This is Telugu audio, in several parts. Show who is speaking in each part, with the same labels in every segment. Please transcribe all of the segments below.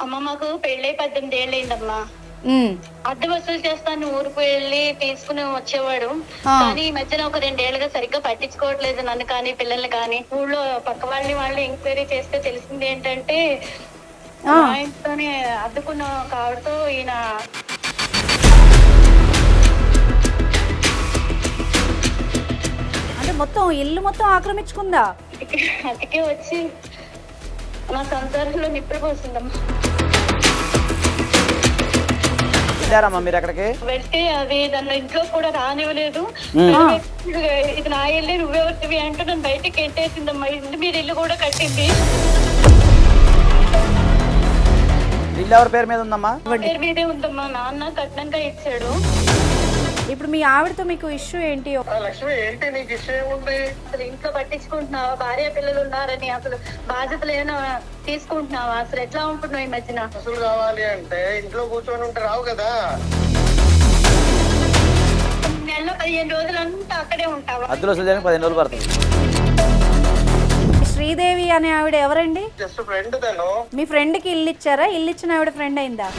Speaker 1: అమ్మ మాకు పెళ్ళై 18 ఏళ్ళు అయిందమ్మా. అద్దె వసూలు చేస్తాను ఊరికి వెళ్ళి తీసుకుని వచ్చేవాడు. కానీ ఈ మధ్యన ఒక 2 ఏళ్ళుగా సరిగ్గా పట్టించుకోవట్లేదు నన్ను కానీ పిల్లల్ని కానీ. ఊళ్ళో పక్క వాళ్ళు ఎంక్వైరీ చేస్తే తెలిసింది ఏంటంటే మా ఇంట్లోనే అద్దుకున్న ఒక ఆవిడతో ఈయన
Speaker 2: అంటే మొత్తం ఇల్లు మొత్తం ఆక్రమించుకుందా?
Speaker 1: అతికే వచ్చి నా సంసారంలో నిప్పులు పోసిందమ్మా.
Speaker 3: మీరు ఎక్కడికి
Speaker 1: వెళ్తే అది నన్ను ఇంట్లో కూడా రానివ్వలేదు. ఇది నా ఇల్లు నువ్వెవరివి అంటూ నన్ను బయటకి ఎంటేసిందమ్మా. ఇంటి మీద ఇల్లు కూడా కట్టింది.
Speaker 3: ఇల్లు ఎవరి పేరు మీద ఉందమ్మా?
Speaker 1: పేరు మీదే ఉందమ్మా. నాన్న కట్నంగా ఇచ్చాడు.
Speaker 2: ఇప్పుడు మీ ఆవిడతో మీకు ఇష్యూ ఏంటి?
Speaker 4: లక్ష్మి ఏంటి నీకు ఇష్యూ ఏముంది?
Speaker 1: అసలు ఇంట్లో పట్టించుకుంటున్నావా? భార్య పిల్లలు ఉన్నారని అసలు బాధ్యతలు ఏమైనా తీసుకుంటున్నావా? అసలు ఎట్లా ఉంటున్నావు ఈ మధ్యన?
Speaker 4: అసలు కావాలి అంటే ఇంట్లో కూర్చొని ఉంటే రావు కదా.
Speaker 1: నెలలో 15 రోజులంతా అక్కడే ఉంటావా?
Speaker 3: అద్దెలు వసూలు చేయడానికి 15 రోజులు పడుతుంది.
Speaker 2: శ్రీదేవి అనే ఆవిడ ఎవరండి?
Speaker 4: జస్ట్ ఫ్రెండ్ తను.
Speaker 2: మీ ఫ్రెండ్ కి ఇల్లు ఇచ్చారా? ఇల్లు ఇచ్చిన ఆవిడ ఫ్రెండ్ అయిందా?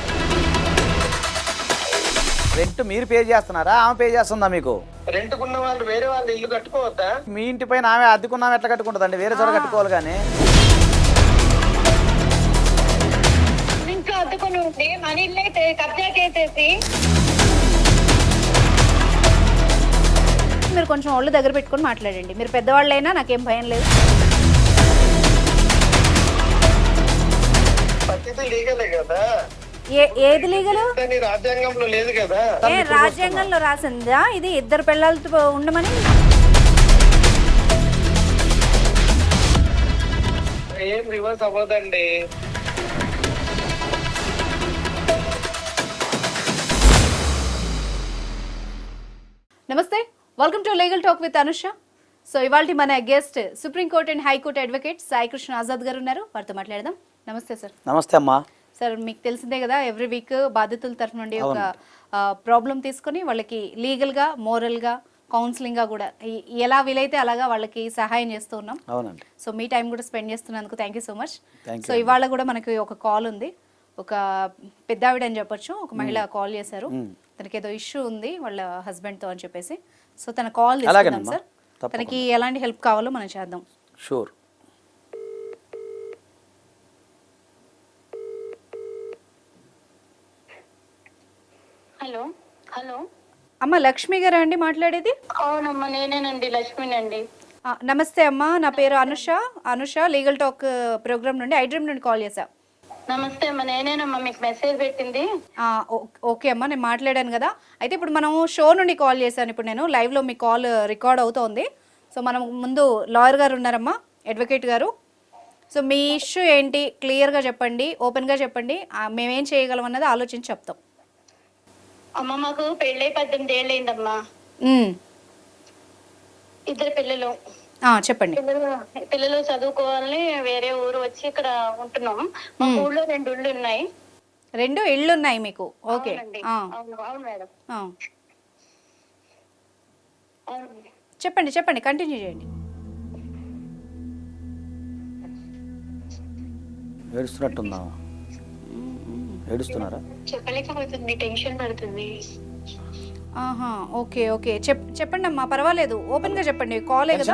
Speaker 3: రెంట్ మీరు పే చేస్తున్నారా, ఆమె పే చేస్తుందా మీకు?
Speaker 4: రెంట్ కున్న వాళ్ళు వేరే వాళ్ళు ఇల్లు కట్టుకోవద్దా?
Speaker 3: మీ ఇంటి పైన ఆమె అద్దెకున్నామే ఎట్లా కట్టుకుంటుందండి? వేరే చోట కట్టుకోవాలి కానీ.
Speaker 1: ఇంట్లో అద్దుకొని ఉండి మన ఇల్లు అయితే కబ్జా చేసేసి
Speaker 2: మీరు కొంచెం ఒళ్ళు దగ్గర పెట్టుకొని మాట్లాడండి. మీరు పెద్దవాళ్ళైనా నాకేం భయం లేదు.
Speaker 4: పద్ధతి లీగలే కదా.
Speaker 2: ఏది లీగలు?
Speaker 4: రాజ్యాంగంలో లేదు కదా.
Speaker 2: రాజ్యాంగంలో రాసిందా ఇది ఇద్దరు పిల్లలతో ఉండమని?
Speaker 4: ఏం రివర్స్ అవ్వదండి.
Speaker 2: నమస్తే, welcome to legal talk with Anusha. So ఇవాళ మన guest supreme court and high court advocate Sai Krishna Azad గారు ఉన్నారు. వారితో మాట్లాడదాం. నమస్తే సార్.
Speaker 3: నమస్తే అమ్మా.
Speaker 2: సార్, మీకు తెలిసిందే కదా, ఎవ్రీ వీక్ బాధితుల తరఫు నుండి ఒక ప్రాబ్లం తీసుకొని వాళ్ళకి లీగల్గా, మోరల్గా, కౌన్సిలింగ్గా కూడా ఎలా వీలైతే అలాగా వాళ్ళకి సహాయం చేస్తూ ఉన్నాం.
Speaker 3: అవునండి.
Speaker 2: సో మీ టైం కూడా స్పెండ్ చేస్తున్నందుకు thank you so much. So ఇవాళ కూడా మనకి ఒక కాల్ ఉంది. ఒక పెద్దావిడ అని చెప్పొచ్చు, ఒక మహిళ కాల్ చేశారు. తనకి ఏదో ఇష్యూ ఉంది వాళ్ళ హస్బెండ్తో అని చెప్పేసి. సో తన కాల్ తీసుకుందాం సార్. తనకి ఎలాంటి హెల్ప్ కావాలో మనం చేద్దాం.
Speaker 3: షూర్.
Speaker 1: హలో హలో
Speaker 2: అమ్మ, లక్ష్మి గారా అండి మాట్లాడేది?
Speaker 1: అవునమ్మా, నేనేనండి, లక్ష్మినండి.
Speaker 2: నమస్తే అమ్మా, నా పేరు అనుష లీగల్ టాక్ ప్రోగ్రామ్ నుండి ఐడ్రీమ్ నుండి కాల్ చేశా.
Speaker 1: నమస్తే అమ్మా, నేనేనమ్మా, మీకు మెసేజ్ పెట్టింది.
Speaker 2: ఓకే అమ్మా, నేను మాట్లాడాను కదా. అయితే ఇప్పుడు మనం షో నుండి కాల్ చేశాను. ఇప్పుడు నేను లైవ్లో మీ కాల్ రికార్డ్ అవుతోంది. సో మనం ముందు లాయర్ గారు ఉన్నారమ్మా, అడ్వకేట్ గారు. సో మీ ఇష్యూ ఏంటి క్లియర్గా చెప్పండి, ఓపెన్గా చెప్పండి. మేమేం చేయగలం అన్నది ఆలోచించి చెప్తాం.
Speaker 1: అమ్మ మాకు పెళ్ళై 18 ఏళ్ళు అయిందమ్మా. ఇద్దరు పిల్లలు.
Speaker 2: చెప్పండి.
Speaker 1: పిల్లలు చదువుకోవాలని వేరే ఊరు వచ్చి ఇక్కడ ఉంటున్నాం. మా ఊళ్ళో 2 ఇళ్ళు ఉన్నాయి.
Speaker 2: 2 ఇళ్ళు ఉన్నాయి మీకు? ఓకే.
Speaker 1: అవును మేడం.
Speaker 2: చెప్పండి, కంటిన్యూ చేయండి.
Speaker 3: ఏడుస్తున్నట్టుందా? ఏడుస్తున్నారా?
Speaker 1: చెప్పలేకపోతుంది, టెన్షన్ పడుతుంది.
Speaker 2: ఓకే. చెప్పండి అమ్మా, పర్వాలేదు, ఓపెన్ గా చెప్పండి. కాలే కదా.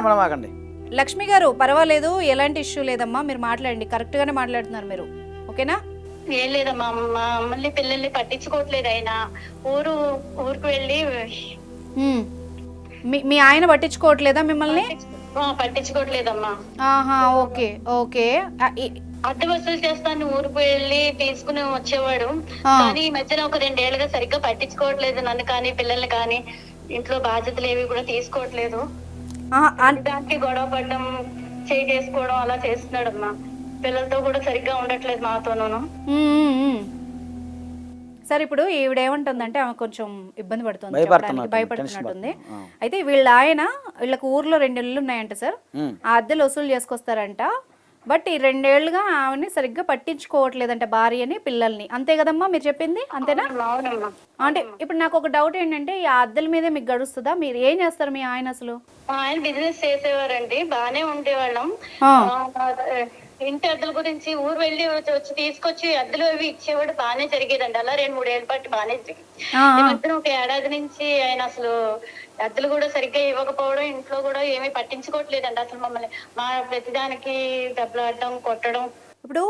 Speaker 2: లక్ష్మి గారు, పర్వాలేదు, ఎలాంటి ఇష్యూ లేదమ్మా, మీరు మాట్లాడండి. కరెక్ట్ గానే మాట్లాడుతున్నారు మీరు. ఓకేనా?
Speaker 1: ఏం లేదమ్మా, మమ్మల్ని పిల్లల్ని పట్టించుకోవట్లేదు. ఆయన ఊరికి వెళ్ళి
Speaker 2: మీ ఆయన పట్టించుకోవట్లేదా మిమ్మల్ని?
Speaker 1: పట్టించుకోవట్లేదమ్మా.
Speaker 2: ఓకే.
Speaker 1: అద్దె వసూలు చేస్తాను ఊరికి వెళ్ళి తీసుకుని వచ్చేవాడు. కానీ ఈ మధ్యన ఒక 2 ఏళ్ళుగా సరిగ్గా పట్టించుకోవట్లేదు నన్ను కానీ పిల్లల్ని కానీ. ఇంట్లో బాధ్యతలు ఏవి కూడా తీసుకోవట్లేదు. దానికి గొడవ పడడం, చేసుకోవడం అలా చేస్తున్నాడమ్మా. పిల్లలతో కూడా సరిగ్గా ఉండట్లేదు మాతోనూ.
Speaker 2: సరే, ఇప్పుడు ఈవిడ ఏమంటుందంటే ఆమె కొంచెం ఇబ్బంది పడుతుంది, భయపడుతున్నట్టుంది. అయితే వీళ్ళకు ఊర్లో 2 ఇళ్ళు ఉన్నాయంట సార్. ఆ అద్దెలు వసూలు చేసుకొస్తారంట. బట్ ఈ 2 ఏళ్ళుగా ఆమెని సరిగ్గా పట్టించుకోవట్లేదంట, భార్యని పిల్లల్ని. అంతే కదమ్మా మీరు చెప్పింది? అంతేనా? అంటే ఇప్పుడు నాకు ఒక డౌట్ ఏంటంటే, ఈ అద్దెల మీదే మీకు గడుస్తుందా? మీరు ఏం చేస్తారు మీ ఆయన? అసలు
Speaker 1: ఆయన బిజినెస్ చేసేవారండి, బానే ఉండేవాళ్ళం. ఇంటి అద్దెల గురించి ఊరు వెళ్ళి వచ్చి తీసుకొచ్చి అద్దెలు అవి ఇచ్చేవాడు, బాగానే జరిగేదండి. అలా 2-3 ఏళ్ళ పాటు బాగానే జరిగింది.
Speaker 2: ఆ,
Speaker 1: ఈ
Speaker 2: ఆ.
Speaker 1: మధ్యన ఒక ఏడాది నుంచి ఆయన అసలు అద్దెలు కూడా సరిగ్గా ఇవ్వకపోవడం, ఇంట్లో కూడా ఏమీ పట్టించుకోవట్లేదండి అసలు మమ్మల్ని. మా ప్రతిదానికి దెబ్బలాడడం, కొట్టడం.
Speaker 2: ఇప్పుడు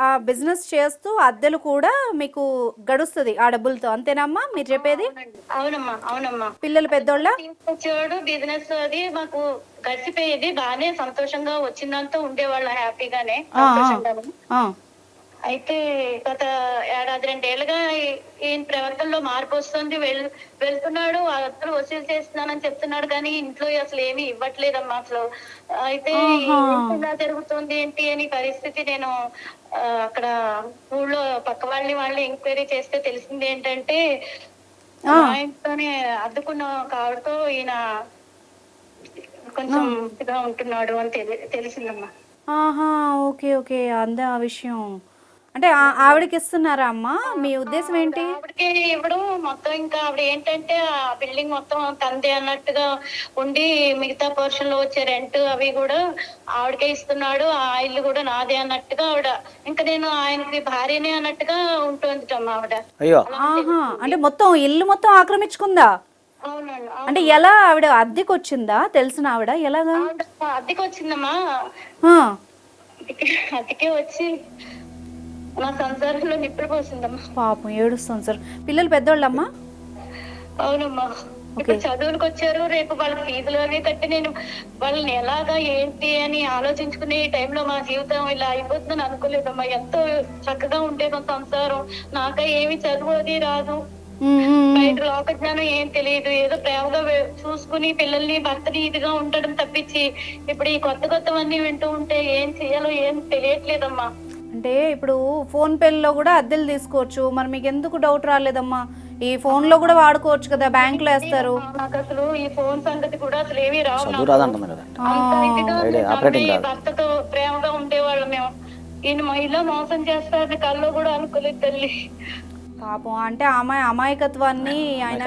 Speaker 2: ఆ బిజినెస్ చేస్తూ అద్దెలు కూడా మీకు గడుస్తుంది ఆ డబ్బులతో, అంతేనమ్మా మీరు చెప్పేది?
Speaker 1: అవునమ్మా, అవునమ్మా.
Speaker 2: పిల్లలు పెద్దోళ్ళ?
Speaker 1: తీసుకొచ్చేవాడు, బిజినెస్ అది మాకు గడిచిపోయేది, బాగానే సంతోషంగా వచ్చిందంతా ఉండేవాళ్ళం, హ్యాపీగానే సంతోషంగానే. అయితే గత 1-2 ఏళ్ళుగా ఈయన ప్రవర్తనలో మార్పు వస్తుంది. వెళ్తున్నాడు, అద్దెలు వసూలు చేస్తున్నానని చెప్తున్నాడు, కానీ ఇంట్లో అసలు ఏమీ ఇవ్వట్లేదమ్మా అసలు. అయితే ఇలా జరుగుతుంది ఏంటి అని పరిస్థితి నేను అక్కడ ఊళ్ళో పక్క వాళ్ళని ఎంక్వైరీ చేస్తే తెలిసింది ఏంటంటే, మా ఇంట్లోనే అద్దుకున్న కావడంతో ఈయన కొంచెం ఇదిగా ఉంటున్నాడు అని తెలిసిందమ్మా.
Speaker 2: ఆహా, ఓకే ఓకే, అందే ఆ విషయం. అంటే ఆవిడకి ఇస్తున్నారా అమ్మా? మీ ఉద్దేశం ఏంటి?
Speaker 1: ఆవిడకి ఇవ్వడం మొత్తం, ఇంకా ఆవిడ ఏంటంటే ఆ బిల్డింగ్ మొత్తం తందే అన్నట్టుగా ఉండి, మిగతా పోర్షన్ లో వచ్చే రెంట్ అవి కూడా ఆవిడకే ఇస్తున్నాడు, ఆ ఇల్లు కూడా నాదే అన్నట్టుగా ఆవిడ, ఇంకా నేను ఆయనకి భార్యనే అన్నట్టుగా ఉంటుందమ్మా ఆవిడ.
Speaker 3: అయ్యో.
Speaker 2: ఆహా, అంటే మొత్తం ఇల్లు మొత్తం ఆక్రమించుకుందా?
Speaker 1: అవునండి.
Speaker 2: అంటే ఎలా? ఆవిడ అద్దెకి వచ్చిందా? తెలిసిన ఆవిడ ఎలాగా?
Speaker 1: అద్దెకి వచ్చిందమ్మా, అద్దెకే వచ్చి నా సంసారంలో నిప్పులు పోసిందమ్మా.
Speaker 2: పాపం ఏడుస్తాం సార్. పిల్లలు పెద్దోళ్ళమ్మా?
Speaker 1: అవునమ్మా. ఇప్పుడు చదువులకు వచ్చారు, రేపు వాళ్ళ ఫీజులు అవి కట్టి నేను వాళ్ళని ఎలాగా ఏంటి అని ఆలోచించుకునే టైంలో మా జీవితం ఇలా అయిపోతుందని అనుకోలేదమ్మా. ఎంతో చక్కగా ఉండేది సంసారం, నాక ఏమి చదువు అది రాదు, బయట లోక జ్ఞానం ఏం తెలియదు, ఏదో ప్రేమగా చూసుకుని పిల్లల్ని భర్తని ఇదిగా ఉండడం తప్పించి ఇప్పుడు ఈ కొత్తవన్నీ వింటూ ఉంటే ఏం చేయాలో ఏం తెలియట్లేదమ్మా.
Speaker 2: అంటే ఇప్పుడు ఫోన్ పేలో కూడా అద్దెలు తీసుకోవచ్చు, మరి మీకు ఎందుకు డౌట్ రాలేదమ్మా? ఈ ఫోన్ లో కూడా వాడుకోవచ్చు కదా, బ్యాంక్ లో వేస్తారు.
Speaker 1: నాకు అసలు ఈ ఫోన్ సంగతి కూడా అసలు ఏమీ రావు. భర్తతో ప్రేమగా ఉండేవాళ్ళు మేము, ఈయన మహిళ మోసం చేస్తారని కల్లో కూడా అనుకోలేదు తల్లి.
Speaker 2: పాపం, అంటే అమాయకత్వాన్ని ఆయన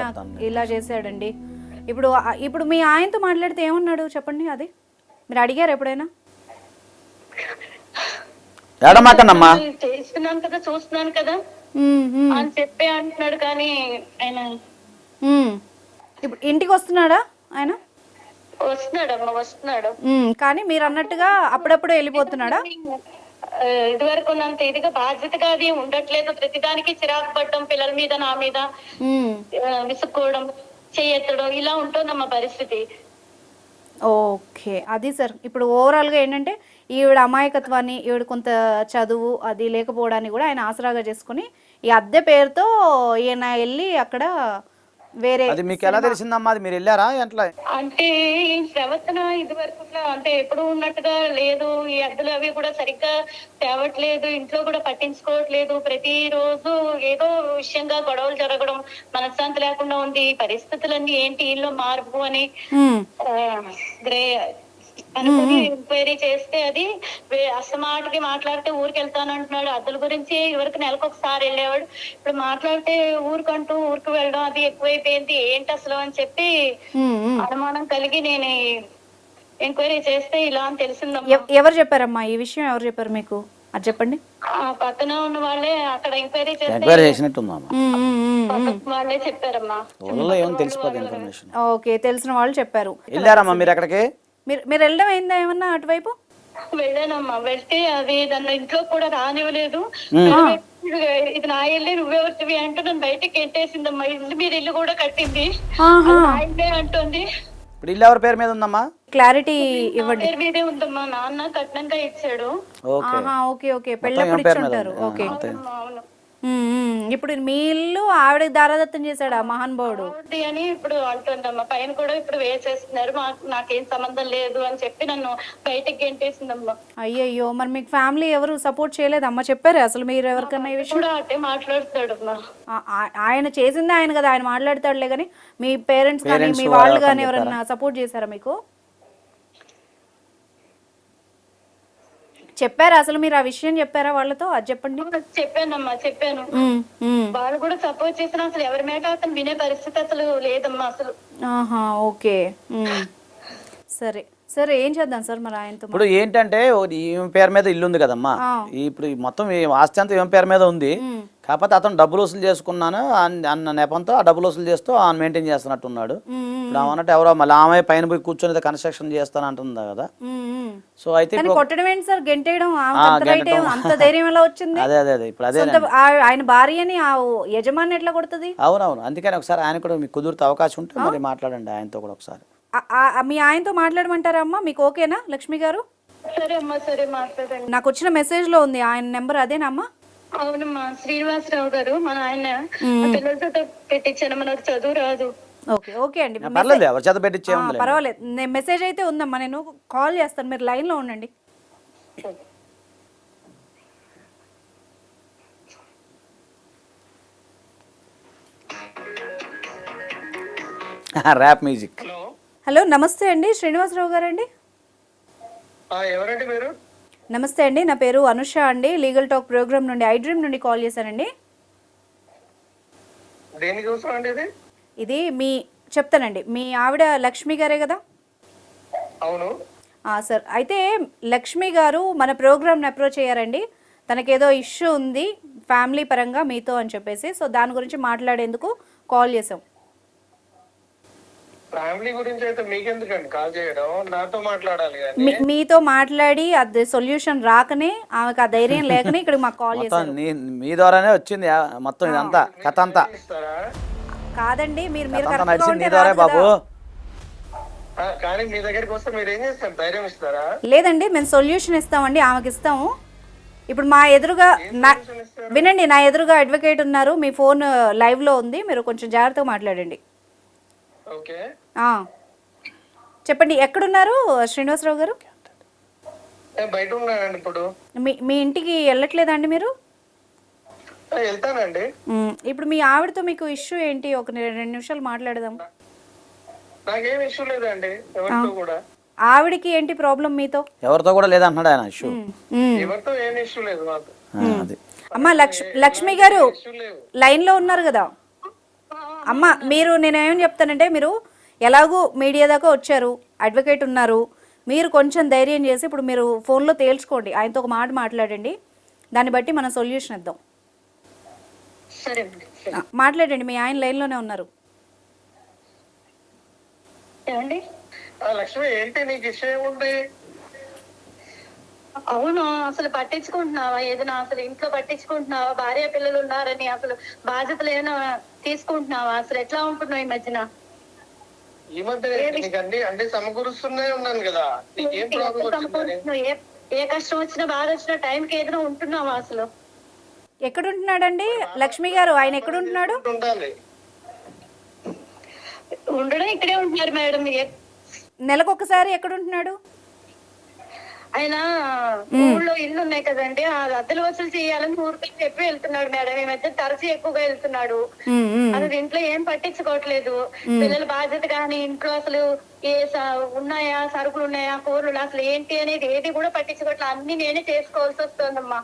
Speaker 2: ఇలా చేశాడండి. ఇప్పుడు మీ ఆయనతో మాట్లాడితే ఏమన్నాడు చెప్పండి? అది మీరు అడిగారు ఎప్పుడైనా?
Speaker 1: చేస్తున్నాను కదా, చూస్తున్నాను కదా అని చెప్పి అంటున్నాడు, కానీ ఆయన
Speaker 2: ఇప్పుడు ఇంటికి వస్తున్నాడా? ఆయన
Speaker 1: వస్తున్నాడమ్మా, వస్తున్నాడు.
Speaker 2: కానీ మీరు అన్నట్టుగా అప్పుడప్పుడు వెళ్ళిపోతున్నాడా?
Speaker 1: ఇదివరకు ఉన్నంత ఇదిగా బాధ్యతగా అది ఉండట్లేదు, ప్రతిదానికి చిరాకు పడడం, పిల్లల మీద నా మీద విసుక్కోవడం, చేయెత్తడం, ఇలా ఉంటుందమ్మా పరిస్థితి.
Speaker 2: ఓకే, అది సార్. ఇప్పుడు ఓవరాల్గా ఏంటంటే ఈవిడ అమాయకత్వాన్ని, ఈవిడ కొంత చదువు అది లేకపోవడాన్ని కూడా ఆయన ఆసరాగా చేసుకుని ఈ అద్దె పేరుతో ఈయన వెళ్ళి అక్కడ వేరే.
Speaker 3: అది మీకు ఎలా తెలిసిందమ్మా? అది మీరు వెళ్ళారా ఎట్లా?
Speaker 1: అంటే ఈ ప్రవర్తన ఇది వరకు అంటే ఎప్పుడు ఉన్నట్టుగా లేదు, ఈ అద్దెలు అవి కూడా సరిగ్గా తేవట్లేదు, ఇంట్లో కూడా పట్టించుకోవట్లేదు, ప్రతిరోజు ఏదో విషయంగా గొడవలు జరగడం, మనశ్శాంతి లేకుండా ఉంది. పరిస్థితులన్నీ ఏంటి ఇల్లు మార్పు అని అనుకుని ఎంక్వైరీ చేస్తే అది అసమాటికి మాట్లాడితే ఊరికి వెళ్తానంటున్నాడు. అద్దెల గురించి ఇవరకు నెలకు ఒకసారి వెళ్ళేవాడు, ఇప్పుడు మాట్లాడితే ఊరికి వెళ్ళడం అది ఎక్కువైపోయింది, ఏంటి అసలు అని చెప్పి అనుమానం కలిగి నేను ఎంక్వైరీ చేస్తే ఇలా అని తెలిసిందమ్మా.
Speaker 2: ఎవరు చెప్పారమ్మా ఈ విషయం? ఎవరు చెప్పారు మీకు? అది చెప్పండి.
Speaker 1: పక్కన ఉన్న వాళ్ళే అక్కడ ఎంక్వైరీ వాళ్ళే చెప్పారమ్మా.
Speaker 2: ఓకే, తెలిసిన వాళ్ళు చెప్పారు.
Speaker 3: వెళ్ళారమ్మా మీరు అక్కడికి?
Speaker 2: మీరు వెళ్ళడం అయిందా ఏమన్నా అటువైపు?
Speaker 1: వెళ్ళానమ్మా, వెళ్తే అది దాని ఇంట్లో కూడా రానివ్వలేదు. ఇది నా ఇల్లు, నువ్వెవరివి అంటూ నన్ను బయటకి ఎంటేసిందమ్మా. ఇల్లు మీద ఇల్లు కూడా కట్టింది అంటుంది.
Speaker 3: ఇప్పుడు ఇల్లు ఎవరి పేరు మీద ఉందమ్మా?
Speaker 2: క్లారిటీ ఇవ్వండి.
Speaker 1: పేరు మీదే ఉందమ్మా, నాన్న కట్నంగా ఇచ్చాడు.
Speaker 2: ఓకే ఓకే, పెళ్ళప్పుడు ఇచ్చి ఉంటారు. ఓకే, ఇప్పుడు మీ ఇల్లు ఆవిడకి దారాదత్తం చేశాడు ఆ మహానుభావుడు
Speaker 1: అని ఇప్పుడు అంటుందమ్మా. పైన కూడా ఇప్పుడు వేసేస్తున్నారు, నాకేం సంబంధం లేదు అని చెప్పి నన్ను బయటకి గెంటేసిందమ్మా.
Speaker 2: అయ్యయ్యో, మరి మీకు ఫ్యామిలీ ఎవరు సపోర్ట్ చేయలేదమ్మా? చెప్పారు అసలు మీరు ఎవరికన్నా ఈ విషయం?
Speaker 1: అట్టే మాట్లాడతాడమ్మా.
Speaker 2: ఆయన చేసింది ఆయన కదా, ఆయన మాట్లాడతాడులే, కానీ మీ పేరెంట్స్ కానీ మీ వాళ్ళు కానీ ఎవరన్నా సపోర్ట్ చేశారా మీకు? చెప్పారా అసలు మీరు ఆ విషయం చెప్పారా వాళ్ళతో? అది చెప్పండి.
Speaker 1: చెప్పానమ్మా, చెప్పాను. వాళ్ళు కూడా సపోర్ట్ చేసిన అసలు ఎవరి మాట అతను వినే పరిస్థితి అసలు లేదమ్మా అసలు.
Speaker 2: ఓకే, సరే సార్ ఏం చేద్దాం సార్ మరి ఆయనతో?
Speaker 3: ఇప్పుడు ఏంటంటే ఈమె పేరు మీద ఇల్లు ఉంది కదమ్మా, ఇప్పుడు ఈ మొత్తం ఈ ఆస్తి అంతా ఈమె పేరు మీద ఉంది. కాకపోతే అతను డబ్బులు వసూలు చేసుకున్నాను అన్న నెపంతో ఆ డబ్బులు వసూలు చేస్తూ ఆయన మెయింటైన్ చేస్తున్నట్టు ఉన్నాడు. ఇప్పుడు అన్నట్టు ఎవరో మళ్ళీ ఆమె పైన పోయి కూర్చొని కన్స్ట్రక్షన్ చేస్తాను అంటుందా కదా. సో అయితే
Speaker 2: కొట్టడం ఏంటి సార్, గెంటేయడం అంత ధైర్యం ఎలా వచ్చింది?
Speaker 3: అదే అదే అదే ఇప్పుడు అదే
Speaker 2: ఆయన భార్యని ఆ యజమాని ఎట్లా కొడుతుంది?
Speaker 3: అవునవును, అందుకని ఒకసారి ఆయన కూడా మీకు కుదిరితే అవకాశం ఉంటే మరి మాట్లాడండి ఆయనతో కూడా ఒకసారి.
Speaker 2: మీ ఆయనతో మాట్లాడమంటారా అమ్మా? మీకు ఓకేనా లక్ష్మి గారు?
Speaker 1: సరే అమ్మా, సరే మాట్లాడండి.
Speaker 2: నాకు వచ్చిన మెసేజ్ లో ఉంది ఆయన నెంబర్, అదేనా అమ్మా?
Speaker 1: అవునమ్మా, శ్రీనివాసరావు గారు మన ఆయన పిల్లలతో పెట్టించాను, మనకు చదువు రాదు.
Speaker 2: ఓకే ఓకే అండి,
Speaker 3: పర్లేదు ఎవరి చేత పెట్టించే
Speaker 2: పర్వాలేదు. నేను మెసేజ్ అయితే ఉందమ్మా, నేను కాల్ చేస్తాను, మీరు లైన్ లో ఉండండి.
Speaker 3: Rap music.
Speaker 2: హలో నమస్తే అండి, శ్రీనివాసరావు గారండి?
Speaker 4: ఎవరండి మీరు?
Speaker 2: నమస్తే అండి, నా పేరు అనుష అండి, లీగల్ టాక్ ప్రోగ్రామ్ నుండి ఐ డ్రీమ్ నుండి కాల్ చేశానండి.
Speaker 4: దేనికోసం అండి ఇది?
Speaker 2: ఇది మీ చెప్తానండి, మీ ఆవిడ లక్ష్మి గారే కదా?
Speaker 4: అవును
Speaker 2: సార్, అయితే లక్ష్మి గారు మన ప్రోగ్రామ్ని అప్రోచ్ అయ్యారండి. తనకేదో ఇష్యూ ఉంది ఫ్యామిలీ పరంగా మీతో అని చెప్పేసి, సో దాని గురించి మాట్లాడేందుకు కాల్ చేసాం.
Speaker 4: ఫ్యామిలీ గురించి అయితే మీకెందుకండి కాల్ చేయడం, నాతో మాట్లాడాలి కానీ.
Speaker 2: మీతో మాట్లాడి అది సొల్యూషన్ రాకనే, ఆమెకు ఆ ధైర్యం లేకనే ఇక్కడ మాకు కాల్ చేశారు.
Speaker 3: మీ ద్వారానే వచ్చింది మొత్తం ఇదంతా కథ అంతా.
Speaker 2: కాదండి, మీరు
Speaker 3: నడిచింది మీ ద్వారా బాబు.
Speaker 4: కానీ మీ దగ్గరికి వస్తే మీరు ఏం చేస్తారు, ధైర్యం ఇస్తారా?
Speaker 2: లేదండి, మేము సొల్యూషన్ ఇస్తామండి, ఆమెకి ఇస్తాము. ఇప్పుడు మా ఎదురుగా వినండి, నా ఎదురుగా అడ్వకేట్ ఉన్నారు, మీ ఫోన్ లైవ్ లో ఉంది, మీరు కొంచెం జాగ్రత్తగా మాట్లాడండి.
Speaker 4: ఓకే
Speaker 2: చెప్పండి, ఎక్కడున్నారు శ్రీనివాసరావు గారు?
Speaker 4: బయట ఉన్నానండి ఇప్పుడు.
Speaker 2: మీ ఇంటికి వెళ్ళట్లేదా అండి మీరు?
Speaker 4: వెళ్తానండి.
Speaker 2: ఇప్పుడు మీ ఆవిడతో మీకు ఇష్యూ ఏంటి? ఒక 2 నిమిషాలు మాట్లాడదాం.
Speaker 4: నాకేం ఇష్యూ లేదండి ఎవరితో కూడా.
Speaker 2: ఆవిడకి ఏంటి ప్రాబ్లం మీతో?
Speaker 3: ఎవరితో కూడా లేదంటున్నాడు ఆయన ఇష్యూ.
Speaker 4: ఎవరితో ఏం ఇష్యూ లేదు మాకు.
Speaker 2: అమ్మ లక్ష్మి గారు లైన్ లో ఉన్నారు కదా అమ్మ, మీరు నేనేం చెప్తానంటే, మీరు ఎలాగూ మీడియా దాకా వచ్చారు, అడ్వకేట్ ఉన్నారు, మీరు కొంచెం ధైర్యం చేసి ఇప్పుడు మీరు ఫోన్లో తేల్చుకోండి, ఆయనతో ఒక మాట మాట్లాడండి, దాన్ని బట్టి మనం సొల్యూషన్ ఇద్దాం. మాట్లాడండి, మీ ఆయన లైన్లోనే ఉన్నారు.
Speaker 4: లక్ష్మి ఏంటి నీకు విషయం ఉంది?
Speaker 1: అవును, అసలు పట్టించుకుంటున్నావా ఏదైనా? అసలు ఇంట్లో పట్టించుకుంటున్నావా? భార్య పిల్లలు ఉన్నారని అసలు బాధ్యతలు ఏమైనా తీసుకుంటున్నావా? అసలు ఎట్లా ఉంటున్నావు ఈ మధ్యన?
Speaker 4: ఈ మధ్య అన్ని సమకూరుస్తూనే ఉన్నాను కదా.
Speaker 1: ఏ కష్టం వచ్చినా బాధ వచ్చినా టైంకి ఏదైనా ఉంటున్నావా? అసలు
Speaker 2: ఎక్కడ ఉంటున్నాడండి లక్ష్మి గారు? ఆయన ఎక్కడ ఉంటున్నాడు?
Speaker 1: ఉండడం ఇక్కడే ఉంటున్నారు మేడం.
Speaker 2: నెలకొకసారి ఎక్కడ ఉంటున్నాడు
Speaker 1: ఆయన? ఊళ్ళో ఇల్లు ఉన్నాయి కదండి, ఆ అద్దెలు వసూలు చేయాలని ఊరికి చెప్పి వెళ్తున్నాడు మేడం. ఈ మధ్య తరచు ఎక్కువగా వెళ్తున్నాడు. అసలు ఇంట్లో ఏం పట్టించుకోవట్లేదు. పిల్లల బాధ్యత కానీ ఇంట్లో అసలు ఉన్నాయా, సరుకులు ఉన్నాయా, కూరలు అసలు ఏంటి అనేది ఏది కూడా పట్టించుకోవట్లేదు. అన్ని నేనే చేసుకోవాల్సి వస్తుందమ్మా.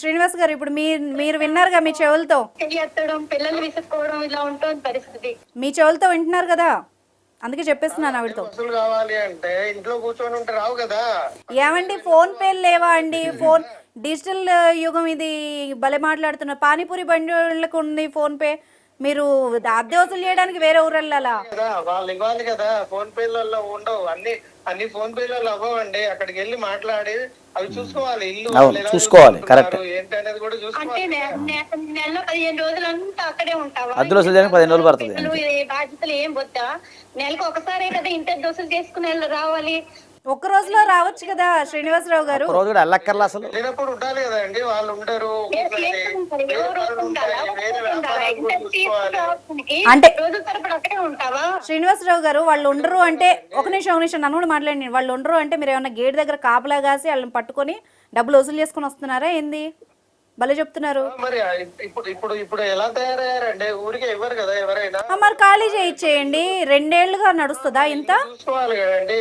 Speaker 2: శ్రీనివాస్ గారు, ఇప్పుడు మీరు విన్నారుగా మీ చెవులతో,
Speaker 1: ఎత్తడం, పిల్లలు విసుక్కోవడం, ఇలా ఉంటుంది పరిస్థితి.
Speaker 2: మీ చెవులతో వింటున్నారు కదా, అందుకే చెప్పేస్తున్నాను ఆవిడతో.
Speaker 4: కావాలి అంటే ఇంట్లో కూర్చొని ఉంటే రావు కదా.
Speaker 2: ఏమండి, ఫోన్ పేలు లేవా అండి? ఫోన్ డిజిటల్ యుగం ఇది, భలే మాట్లాడుతున్నారు. పానీపూరి బండిలకు ఉంది ఫోన్ పే, మీరు అద్దె వసూలు చేయడానికి వేరే ఊరు వెళ్ళాలా?
Speaker 4: వాళ్ళు ఇవ్వాలి కదా. ఫోన్ పేలలో ఉండవు, అన్ని ఫోన్ పేలలో అవ్వండి. అక్కడికి వెళ్ళి మాట్లాడి అవి చూసుకోవాలి. ఇల్లు
Speaker 3: చూసుకోవాలి, కరెక్ట్.
Speaker 4: ఏంటి అనేది కూడా చూసుకోవాలి.
Speaker 1: నెలలో 15 రోజులు అంతా అక్కడే ఉంటావా?
Speaker 3: అద్దె వసూలు చేయడానికి 15 రోజులు పడుతుంది.
Speaker 1: బాధ్యతలు ఏం వద్దా? నెలకు ఒకసారి కదా ఇంటర్ దోశలు చేసుకుని రావాలి.
Speaker 2: ఒక్క రోజులో రావచ్చు కదా శ్రీనివాసరావు గారు?
Speaker 3: రోజు కూడా వెళ్ళక్కర్లా, అసలు
Speaker 4: వెళ్ళినప్పుడు ఉండాలి కదా అండి. వాళ్ళు ఉండరు.
Speaker 2: అంటే శ్రీనివాసరావు గారు వాళ్ళు ఉండరు అంటే, ఒక నిమిషం నన్ను కూడా మాట్లాడి, వాళ్ళు ఉండరు అంటే మీరు ఏమన్నా గేట్ దగ్గర కాపలా కాసి వాళ్ళని పట్టుకొని డబ్బులు వసూలు చేసుకుని వస్తున్నారా ఏంది? భలే చెప్తున్నారు.
Speaker 4: మరి ఇప్పుడు ఎలా తయారయ్యారండి? ఊరికే ఇవ్వరు కదా ఎవరైనా.
Speaker 2: మరి ఖాళీ చేయించేయండి, 2 ఏళ్లుగా నడుస్తుందా ఇంత?
Speaker 4: చూసుకోవాలి కదండి.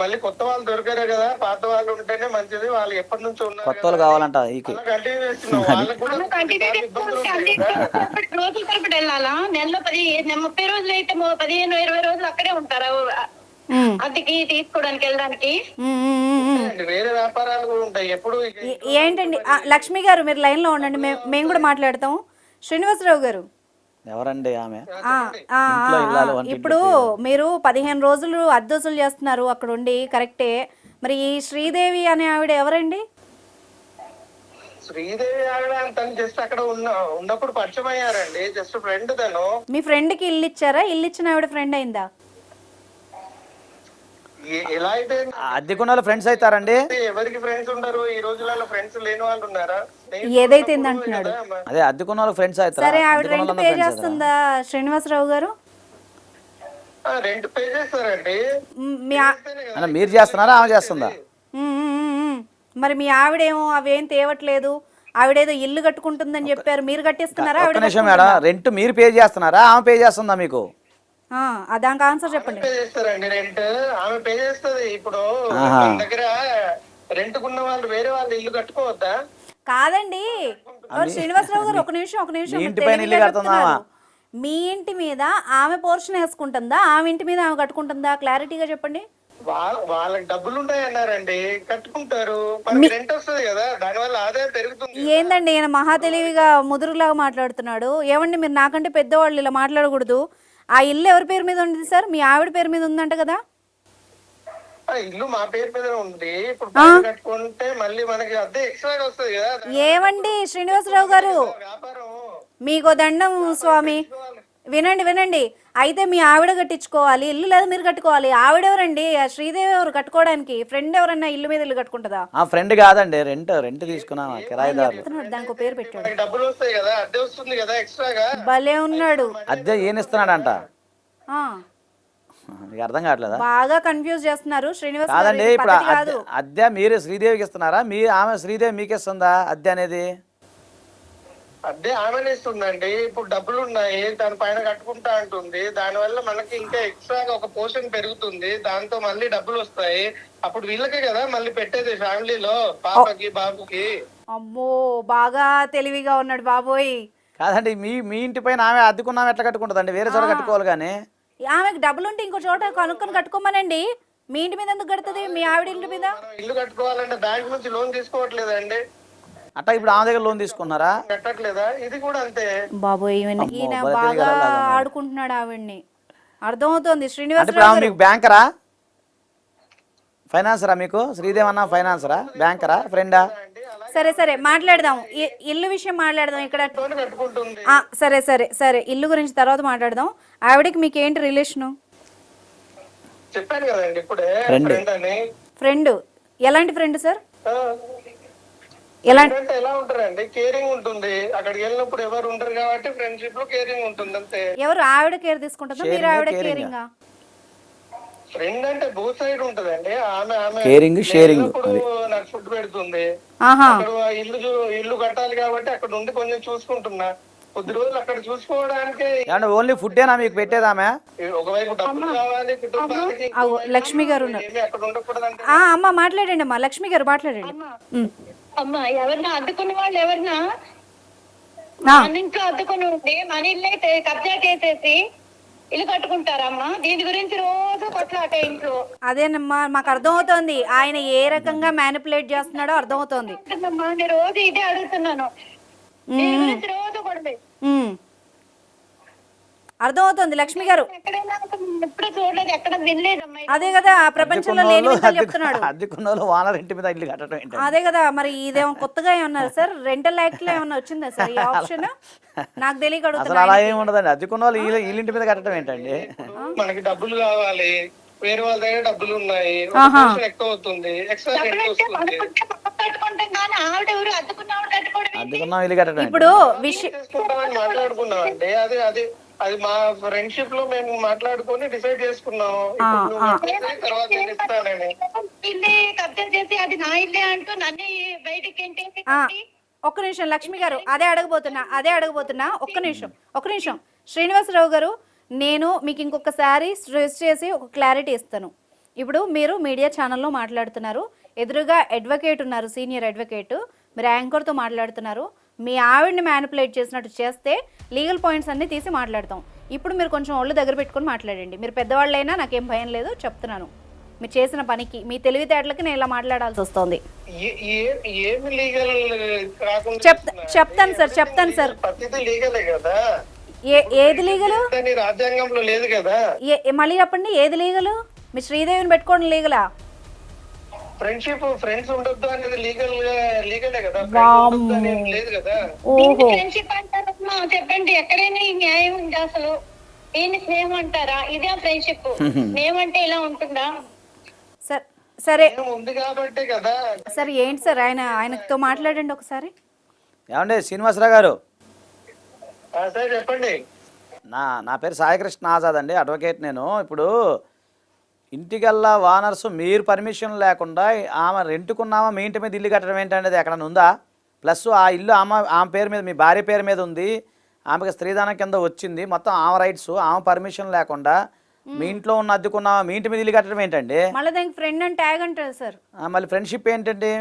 Speaker 4: మళ్ళీ కొత్త వాళ్ళు దొరికారు కదా, పాత వాళ్ళు ఉంటేనే మంచిది. వాళ్ళు ఎప్పటి నుంచో ఉన్నారు,
Speaker 3: కొత్త వాళ్ళు కావాలంట.
Speaker 1: రోజుల తరబడి వెళ్ళాలా? నెలలో 30 రోజులు అయితే 15-20 రోజులు అక్కడే ఉంటారా? అద్దెకి తీసుకోవడానికి వెళ్ళడానికి.
Speaker 4: వేరే వ్యాపారాలు కూడా ఉంటాయి ఎప్పుడు.
Speaker 2: ఏంటండి లక్ష్మి గారు మీరు లైన్ లో ఉండండి, మేము కూడా మాట్లాడతాం. శ్రీనివాసరావు గారు
Speaker 3: ఎవరండి ఆమె?
Speaker 2: ఇప్పుడు మీరు 15 రోజులు అద్దె వసూలు చేస్తున్నారు అక్కడ ఉండి, కరెక్టే. మరి ఈ శ్రీదేవి అనే ఆవిడ ఎవరండి?
Speaker 4: శ్రీదేవి ఆవిడ తను జస్ట్ అక్కడ ఉన్నప్పుడు పరిచయం అయ్యారండి, జస్ట్ ఫ్రెండ్ తను.
Speaker 2: మీ ఫ్రెండ్ కి ఇల్లు ఇచ్చారా? ఇల్లు ఇచ్చిన ఆవిడ ఫ్రెండ్ అయిందా?
Speaker 4: ఎలా అయితే
Speaker 3: అద్దెకున్న వాళ్ళు ఫ్రెండ్స్ అవుతారండి?
Speaker 4: ఎవరికి ఫ్రెండ్స్ ఉండరు ఈ రోజులలో, ఫ్రెండ్స్ లేని వాళ్ళు ఉన్నారా?
Speaker 2: ఏదైతే అంటున్నాడు
Speaker 3: అదే అద్దెకున్న వాళ్ళు ఫ్రెండ్స్ అవుతారు.
Speaker 2: సరే ఆవిడ రెంట్ పే చేస్తుందా శ్రీనివాసరావు గారు?
Speaker 4: రెంట్ పే చేస్తారండి.
Speaker 3: మీరు చేస్తున్నారా ఆమె చేస్తుందా?
Speaker 2: మరి మీ ఆవిడేమో అవేం తేవట్లేదు, ఆవిడేదో ఇల్లు కట్టుకుంటుందని చెప్పారు, మీరు కట్టిస్తున్నారా?
Speaker 3: ఒక్క నిమిషం మేడం, రెంట్ మీరు పే చేస్తున్నారా ఆమె పే చేస్తుందా మీకు?
Speaker 2: దానికి ఆన్సర్ చెప్పండి.
Speaker 4: పే చేస్తారండి రెంట్, ఆమె పే చేస్తుంది. ఇప్పుడు మన దగ్గర రెంట్ కున్న వాళ్ళు వేరే వాళ్ళు ఇల్లు కట్టుకోవద్దా?
Speaker 2: కాదండి శ్రీనివాసరావు గారు, ఒక నిమిషం మీ ఇంటి మీద ఆమె పోర్షన్ వేసుకుంటుందా, ఆమె ఇంటి మీద ఆమె కట్టుకుంటుందా? క్లారిటీగా చెప్పండి.
Speaker 4: వాళ్ళకి డబ్బులు ఉన్నాయి అన్నారండి, కట్టుకుంటారు. రెంట్ వస్తుంది కదా, దానివల్ల ఆదాయం పెరుగుతుంది.
Speaker 2: ఏందండి ఈయన మహా తెలివిగా ముదురులాగా మాట్లాడుతున్నాడు. ఏమండి మీరు నాకంటే పెద్దవాళ్ళు ఇలా మాట్లాడకూడదు. ఆ ఇల్లు ఎవరి పేరు మీద ఉంది సార్? మీ ఆవిడ పేరు మీద ఉందంట కదా?
Speaker 4: ఇల్లు మా పేరు మీద ఉంది. ఇప్పుడు కట్టుకుంటే మళ్ళీ మనకి అద్దె ఎక్స్ట్రాగా వస్తుంది కదా.
Speaker 2: ఏమండి శ్రీనివాసరావు గారు, మీకు దండం స్వామి, వినండి. అయితే మీ ఆవిడ కట్టించుకోవాలి ఇల్లు, లేదా మీరు కట్టుకోవాలి? ఆవిడెవరండి? శ్రీదేవి ఎవరు కట్టుకోవడానికి? ఫ్రెండ్ ఎవరన్నా ఇల్లు మీద ఇల్లు కట్టుకుంటుందా?
Speaker 3: ఫ్రెండ్ కాదండి, రెంట్ తీసుకున్నా కిరాయిదారు.
Speaker 2: దానికి పేరు పెట్టాడు.
Speaker 4: డబ్బులు వస్తాయి కదా, అద్దె వస్తుంది కదా ఎక్స్ట్రాగా.
Speaker 2: భలే ఉన్నాడు.
Speaker 3: అద్దె ఏం ఇస్తున్నాడంట? అర్థం కావట్లేదా?
Speaker 2: బాగా కన్ఫ్యూజ్ చేస్తున్నారు శ్రీనివాస్.
Speaker 3: కాదండి, ఇప్పుడు అద్దె మీరు శ్రీదేవికి ఇస్తున్నారా? ఆమె శ్రీదేవి మీకు ఇస్తుందా అద్దె అనేది?
Speaker 4: అద్దె ఆమెనే ఇస్తుందండి. ఇప్పుడు డబ్బులు ఉన్నాయి, దాని పైన కట్టుకుంటా అంటుంది. దానివల్ల మనకి ఇంకా ఎక్స్ట్రాగా ఒక పోర్షన్ పెరుగుతుంది, దాంతో మళ్ళీ డబ్బులు వస్తాయి. అప్పుడు వీళ్ళకే కదా మళ్ళీ పెట్టేది ఫ్యామిలీలో, పాపకి బాబుకి.
Speaker 2: అమ్మో బాగా తెలివిగా ఉన్నాడు బాబోయ్.
Speaker 3: కాదండి, మీ ఇంటి పైన ఆమె అద్దెకున్నామె ఎట్లా కట్టుకుంటుందండి? వేరే చోట కట్టుకోవాలి కానీ.
Speaker 2: ఆమెకు డబ్బులు ఉంటే ఇంకో చోట కనుక్కొని కట్టుకోమనండి. మీ ఇంటి మీద ఎందుకు కడుతుంది? మీ ఆవిడ ఇంటి మీద
Speaker 4: ఇల్లు కట్టుకోవాలంటే బ్యాంక్ నుంచి లోన్ తీసుకోవట్లేదండి.
Speaker 3: అట్లా ఇప్పుడు ఆమె దగ్గర లోన్ తీసుకున్నారా?
Speaker 4: కట్టట్లేదా? ఇది కూడా అంతే
Speaker 2: బాబోయ్. ఈయన బాగా ఆడుకుంటున్నాడు ఆవిడ్ని, అర్థమవుతోంది. శ్రీనివాసరావు
Speaker 3: మీకు బ్యాంకరా ఫైనాన్సరా? మీకు శ్రీదేవి అన్న ఫైనాన్సరా బ్యాంకరా ఫ్రెండా?
Speaker 2: సరే మాట్లాడదాం, ఇల్లు విషయం మాట్లాడదాం ఇక్కడ. సరే ఇల్లు గురించి తర్వాత మాట్లాడదాం. ఆవిడకి మీకు ఏంటి రిలేషను?
Speaker 4: చెప్పాను కదండి ఇప్పుడే,
Speaker 2: ఫ్రెండ్. ఎలాంటి ఫ్రెండ్ సార్?
Speaker 4: ఎలా ఉంటారండి? కేరింగ్ ఉంటుంది. అక్కడికి వెళ్ళినప్పుడు ఎవరు ఉంటారు కాబట్టి ఫ్రెండ్షిప్ లో కేరింగ్ ఉంటుంది అంతే.
Speaker 2: ఎవరు ఆవిడ కేర్ తీసుకుంటుందా, మీరు ఆవిడ కేరింగ్?
Speaker 4: ఫ్రెండ్ అంటే బోత్ సైడ్ ఉంటదండి. ఆమె
Speaker 3: కేరింగ్ షేరింగ్.
Speaker 4: నాకు ఫుడ్ పెడుతుంది, ఇల్లు కట్టాలి కాబట్టి అక్కడ ఉండి కొంచెం చూసుకుంటున్నా. కొద్ది రోజులు అక్కడ చూసుకోవడానికి.
Speaker 3: ఓన్లీ ఫుడ్ ఏనా మీకు పెట్టేదామె?
Speaker 4: ఒకవైపు డబ్బులు కావాలి కుటుంబానికి.
Speaker 2: లక్ష్మి గారు
Speaker 4: అక్కడ ఉండకూడదంటే.
Speaker 2: అమ్మ మాట్లాడండి అమ్మా, లక్ష్మి గారు మాట్లాడండి.
Speaker 1: అమ్మా ఎవరినా అడ్డుకున్న వాళ్ళు ఎవరినా మన ఇంట్లో అడ్డుకుని ఉండి మన ఇల్లు కబ్జా చేసేసి ఇల్లు కట్టుకుంటారమ్మా? దీని గురించి రోజు కొట్లాట ఇంట్లో.
Speaker 2: అదేనమ్మా మాకు అర్థమవుతోంది, ఆయన ఏ రకంగా మ్యానిపులేట్ చేస్తున్నాడో అర్థమవుతోంది.
Speaker 1: నేను రోజు ఇదే అడుగుతున్నాను, దీని గురించి రోజు కొడతాయి.
Speaker 2: అర్థమవుతోంది లక్ష్మి గారు.
Speaker 1: ఎప్పుడు చూడలేదు, ఎక్కడ వినలేదమ్మా.
Speaker 2: అదే కదా ప్రపంచంలో లేని విషయాలు చెప్తున్నాడు. అదే కదా, మరి ఇదేమో కొత్తగా ఏమన్నారు సార్? రెంటల్ యాక్ట్ లో ఏమన్నా వచ్చిందా సార్ ఈ ఆప్షన్? నాకు తెలియక అడుగుతున్నా.
Speaker 3: అలా ఏమి ఉండదండి, అద్దెకున్న వాళ్ళు వీళ్ళింటి మీద కట్టడం ఏంటండి?
Speaker 4: మనకి డబ్బులు కావాలి, వేరే వాళ్ళ దగ్గర డబ్బులు ఉన్నాయి, ఎక్కువ అవుతుంది, ఎక్స్ట్రా
Speaker 3: అద్దెకున్న ఇల్లు కట్టడం.
Speaker 2: ఇప్పుడు
Speaker 4: మాట్లాడుకున్నాం అండి, అది మా ఫ్రెండ్షిప్ లో మేము మాట్లాడుకొని డిసైడ్ చేసుకున్నాం. తర్వాత
Speaker 2: ఒక్క నిమిషం లక్ష్మి గారు, అదే అడగబోతున్నా. ఒక్క నిమిషం శ్రీనివాసరావు గారు, నేను మీకు ఇంకొకసారి స్ట్రెస్ చేసి ఒక క్లారిటీ ఇస్తాను. ఇప్పుడు మీరు మీడియా ఛానల్లో మాట్లాడుతున్నారు, ఎదురుగా అడ్వకేట్ ఉన్నారు, సీనియర్ అడ్వకేట్, మీరు యాంకర్తో మాట్లాడుతున్నారు. మీ ఆవిడ్ని మ్యానిపులేట్ చేసినట్టు చేస్తే లీగల్ పాయింట్స్ అన్నీ తీసి మాట్లాడతాం. ఇప్పుడు మీరు కొంచెం ఒళ్ళు దగ్గర పెట్టుకొని మాట్లాడండి. మీరు పెద్దవాళ్ళైనా నాకేం భయం లేదు, చెప్తున్నాను. మీరు చేసిన పనికి, మీ తెలివితేటలకి నేను ఇలా మాట్లాడాల్సి వస్తుంది.
Speaker 4: ఏమి లీగల్ కాకుండా
Speaker 2: చెప్తాను సార్.
Speaker 4: ప్రతిదీ లీగలే కదా.
Speaker 2: ఏది లీగలు?
Speaker 4: రాజ్యాంగంలో లేదు కదా.
Speaker 2: మళ్ళీ చెప్పండి, ఏది లీగలు? మీ శ్రీదేవిని పెట్టుకోవడం లీగలా?
Speaker 4: ఫ్రెండ్స్ ఉండొద్దు అనేది లీగలే కదా. లేదు కదా.
Speaker 1: ఫ్రెండ్షిప్ అంటారమ్మా, చెప్పండి ఎక్కడైనా ఈ న్యాయం ఉంది అసలు? దీన్ని స్నేహం అంటారా? ఇదే ఫ్రెండ్షిప్. స్నేహం అంటే ఇలా ఉంటుందా?
Speaker 2: సరే
Speaker 4: ఉంది కాబట్టి కదా.
Speaker 2: సరే ఏంటి సార్, ఆయనతో మాట్లాడండి ఒకసారి.
Speaker 3: ఏమండి శ్రీనివాసరావు గారు?
Speaker 4: సార్ చెప్పండి.
Speaker 3: నా పేరు సాయికృష్ణ ఆజాద్ అండి, అడ్వకేట్. నేను ఇప్పుడు ఇంటికల్లా వానర్స్ మీరు పర్మిషన్ లేకుండా ఆమె రెంట్కున్నామా, మీ ఇంటి మీద ఇల్లు కట్టడం ఏంటనేది ఎక్కడన్నా ఉందా? ప్లస్ ఆ ఇల్లు ఆమె పేరు మీద, మీ భార్య పేరు మీద ఉంది, ఆమెకి స్త్రీధనం కింద వచ్చింది, మొత్తం ఆమె రైట్స్, ఆమె పర్మిషన్ లేకుండా మీ ఇంట్లో ఉన్న అద్దెకున్నామా, మీ ఇంటి మీద ఇల్లు కట్టడం ఏంటండి?
Speaker 2: మళ్ళీ దానికి ఫ్రెండ్ అంటే ట్యాగ్ అంటారు సార్.
Speaker 3: మళ్ళీ ఫ్రెండ్షిప్ ఏంటండి?